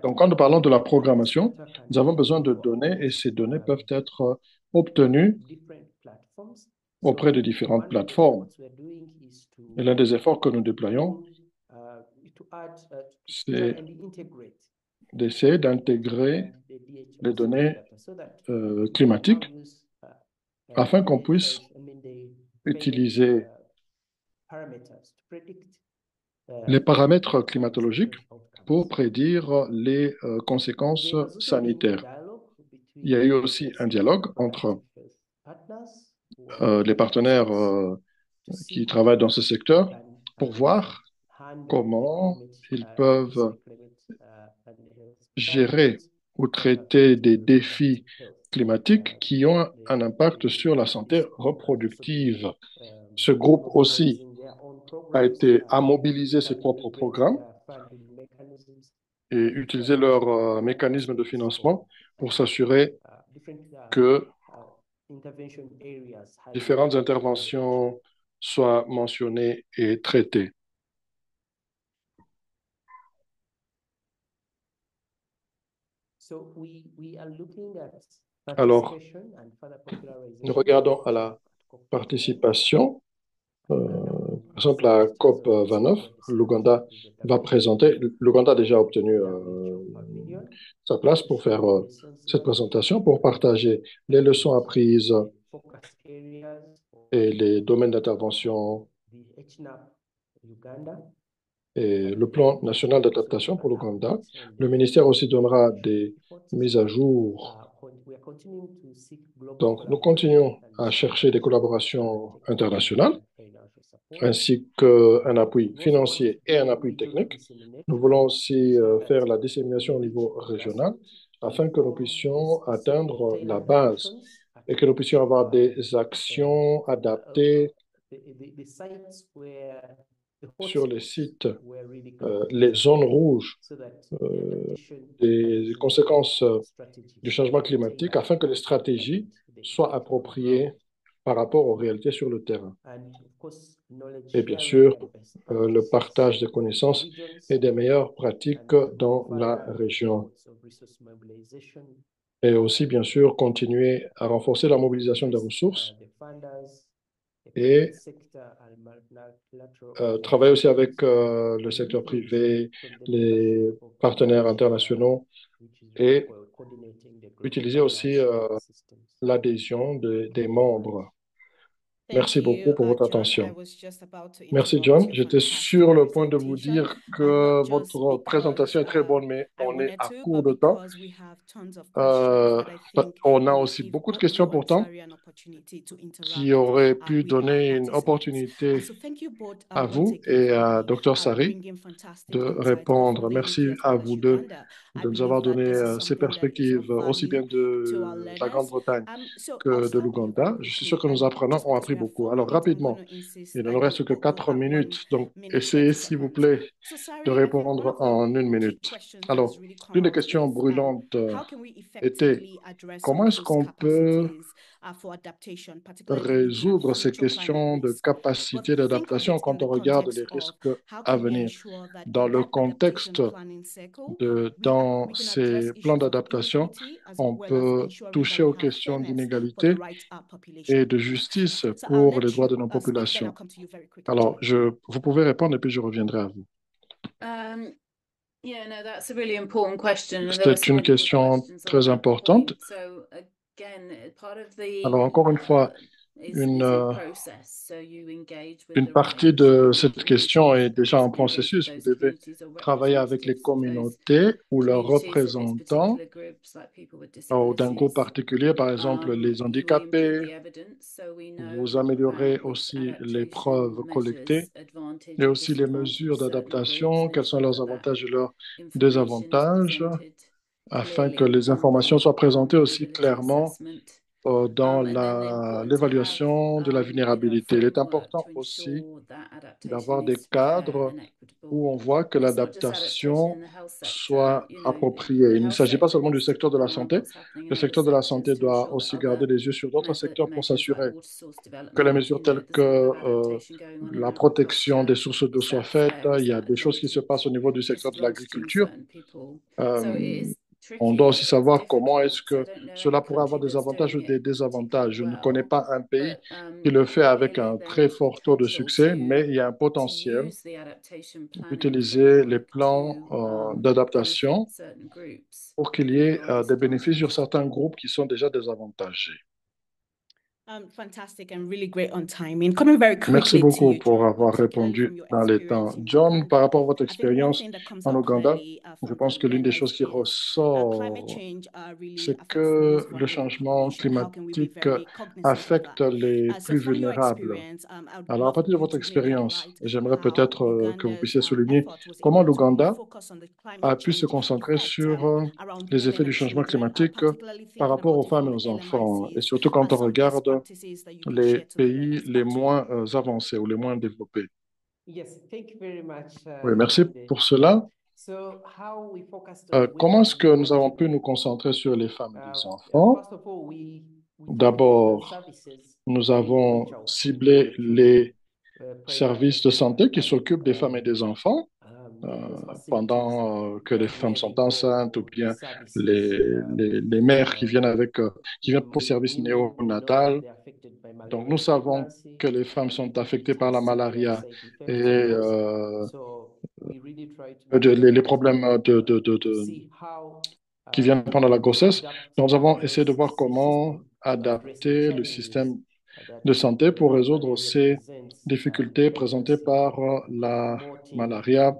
Donc, quand nous parlons de la programmation, nous avons besoin de données et ces données peuvent être obtenues auprès de différentes plateformes. Et l'un des efforts que nous déployons, c'est d'essayer d'intégrer les données climatiques afin qu'on puisse utiliser les paramètres climatologiques pour prédire les conséquences sanitaires. Il y a eu aussi un dialogue entre les partenaires qui travaillent dans ce secteur pour voir comment ils peuvent gérer ou traiter des défis climatiques qui ont un impact sur la santé reproductive. Ce groupe aussi a mobilisé ses propres programmes et utilisé leurs mécanismes de financement pour s'assurer que différentes interventions soient mentionnées et traitées. Alors, nous regardons à la participation. Par exemple, la COP 29, l'Ouganda va présenter. L'Ouganda a déjà obtenu sa place pour faire cette présentation, pour partager les leçons apprises et les domaines d'intervention et le plan national d'adaptation pour l'Ouganda. Le ministère aussi donnera des mises à jour Donc, nous continuons à chercher des collaborations internationales, ainsi qu'un appui financier et un appui technique. Nous voulons aussi faire la dissémination au niveau régional afin que nous puissions atteindre la base et que nous puissions avoir des actions adaptées sur les sites, les zones rouges, des conséquences du changement climatique afin que les stratégies soient appropriées par rapport aux réalités sur le terrain. Et bien sûr, le partage des connaissances et des meilleures pratiques dans la région. Et aussi, bien sûr, continuer à renforcer la mobilisation des ressources et travailler aussi avec le secteur privé, les partenaires internationaux et utiliser aussi l'adhésion des membres. Merci beaucoup pour votre attention. Merci, John. J'étais sur le point de vous dire que votre présentation est très bonne, mais on est à court de temps. On a aussi beaucoup de questions pourtant qui auraient pu donner une opportunité à vous et à Dr. Sari de répondre. Merci à vous deux de nous avoir donné ces perspectives aussi bien de la Grande-Bretagne que de l'Ouganda. Je suis sûr que nos apprenants ont appris beaucoup. Alors, rapidement, il ne nous reste que 4 minutes, donc essayez, s'il vous plaît, de répondre en 1 minute. Alors, l'une des questions brûlantes était comment est-ce qu'on peut résoudre ces questions de capacité d'adaptation quand on regarde les risques à venir dans le contexte dans ces plans d'adaptation, on peut toucher aux questions d'inégalité et de justice pour les droits de nos populations. Alors, vous pouvez répondre et puis je reviendrai à vous. C'est une question très importante. Alors, encore une fois, une partie de cette question est déjà en processus. Vous devez travailler avec les communautés ou leurs représentants ou d'un groupe particulier, par exemple les handicapés. Vous améliorez aussi les preuves collectées et aussi les mesures d'adaptation, quels sont leurs avantages et leurs désavantages, afin que les informations soient présentées aussi clairement dans l'évaluation de la vulnérabilité. Il est important aussi d'avoir des cadres où on voit que l'adaptation soit appropriée. Il ne s'agit pas seulement du secteur de la santé. Le secteur de la santé doit aussi garder les yeux sur d'autres secteurs pour s'assurer que les mesures telles que la protection des sources d'eau soient faites. Il y a des choses qui se passent au niveau du secteur de l'agriculture. On doit aussi savoir comment est-ce que cela pourrait avoir des avantages ou des désavantages. Je ne connais pas un pays qui le fait avec un très fort taux de succès, mais il y a un potentiel d'utiliser les plans d'adaptation pour qu'il y ait des bénéfices sur certains groupes qui sont déjà désavantagés. Merci beaucoup pour avoir répondu dans les temps. John, par rapport à votre expérience en Ouganda, je pense que l'une des choses qui ressort, c'est que le changement climatique affecte les plus vulnérables. Alors, à partir de votre expérience, j'aimerais peut-être que vous puissiez souligner comment l'Ouganda a pu se concentrer sur les effets du changement climatique par rapport aux femmes et aux enfants, et surtout quand on regarde les pays les moins avancés ou les moins développés. Oui, merci pour cela. Comment est-ce que nous avons pu nous concentrer sur les femmes et les enfants? D'abord, nous avons ciblé les services de santé qui s'occupent des femmes et des enfants pendant que les femmes sont enceintes ou bien les mères qui viennent pour le service néonatal. Donc, nous savons que les femmes sont affectées par la malaria et les problèmes qui viennent pendant la grossesse. Nous avons essayé de voir comment adapter le système de santé pour résoudre ces difficultés présentées par la malaria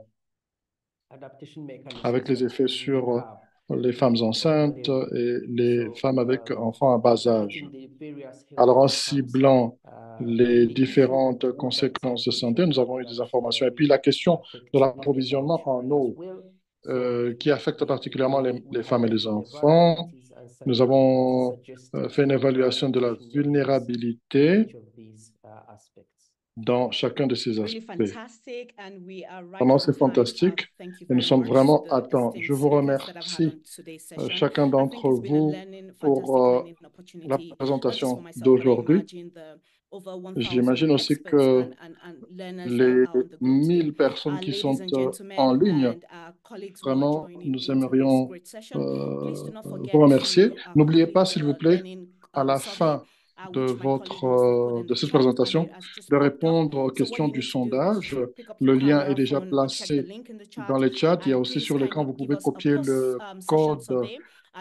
avec les effets sur les femmes enceintes et les So femmes avec enfants à bas âge. taking the various health Alors, en outcomes, ciblant les we know différentes what are some conséquences de things santé, nous avons eu that des informations. Et puis, la question de affect women and l'approvisionnement en children as eau, well. So qui affecte particulièrement we les femmes et les highlighted the enfants. vulnerabilities and Nous avons suggested fait une évaluation de la additional measures in vulnérabilité each of these aspects. dans chacun de ces Really aspects. fantastic, and we are right Vraiment, on c'est time. fantastique Thank you et nous very sommes much to vraiment à the temps. esteemed Je vous speakers that I've had on remercie today's session. chacun I think d'entre it's been a vous fantastic pour learning la opportunity, not just for présentation myself, but I d'aujourd'hui. imagine the over J'imagine 1,000 aussi experts que and learners that les are on the group today. 1000 personnes qui Ladies sont and en gentlemen, ligne, and colleagues who are vraiment, joining nous into this aimerions great session, please do not vous forget remercier. to N'oubliez complete pas, s'il vous the plaît, learning à la survey, fin de which my colleague must have put in de the cette chat, and présentation, it has just de popped up. répondre aux So what questions you du need to do is sondage. to pick up your Le lien est camera, déjà phone, or check the placé link in the dans chat, les chats. Il y a and aussi please sur l'écran, kindly vous give pouvez us a copier le post-session code survey.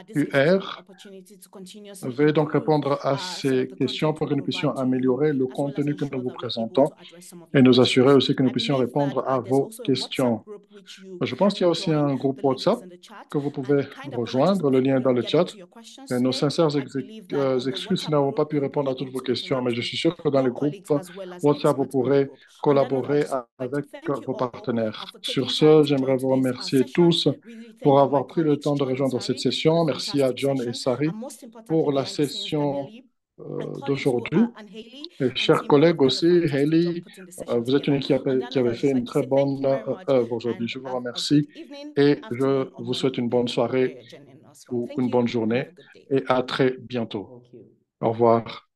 This gives us an QR. opportunity to continuously Veuillez donc improve répondre à some of ces the questions content pour we que nous puissions provide to you, améliorer le as well as contenu que nous ensure vous that we're able présentons to address some of et your nous assurer questions. aussi que nous I puissions believe that répondre à there's vos also a WhatsApp questions. group which you Je pense can qu'il y a aussi join. un groupe The link is WhatsApp in the chat, que vous and pouvez the kind of rejoindre. Le participants lien est couldn't dans le get chat. into your questions Et nos today. sincères I believe that on the excuses si WhatsApp nous n'avons pas group, pu you'll be répondre à toutes able vos to questions, mais interact je with suis sûr que dans your le groupe colleagues as well as WhatsApp, vous experts on the pourrez group. On that note, I'd collaborer just like to avec thank you vos all partenaires. for Sur taking time ce, to j'aimerais join vous today's remercier session. tous Really pour thank you, my avoir pris le colleagues temps de John and rejoindre cette Sari, for the session. Merci à fantastic John et session, Sari and most importantly, pour la behind the scenes, session Danielle and colleagues who d'aujourd'hui. and Haley Et and chers team who have collègues done a aussi, fantastic job Haley, putting the session vous êtes une together. équipe On that qui note, avait I'd fait just une like to très say thank bonne you very much œuvre aujourd'hui. and Je vous have a good remercie evening, et je afternoon, or vous souhaite morning, une bonne depending on where soirée you're joining us from. ou Thank une you bonne and have journée a good day. et à très bientôt. Thank you. Au revoir.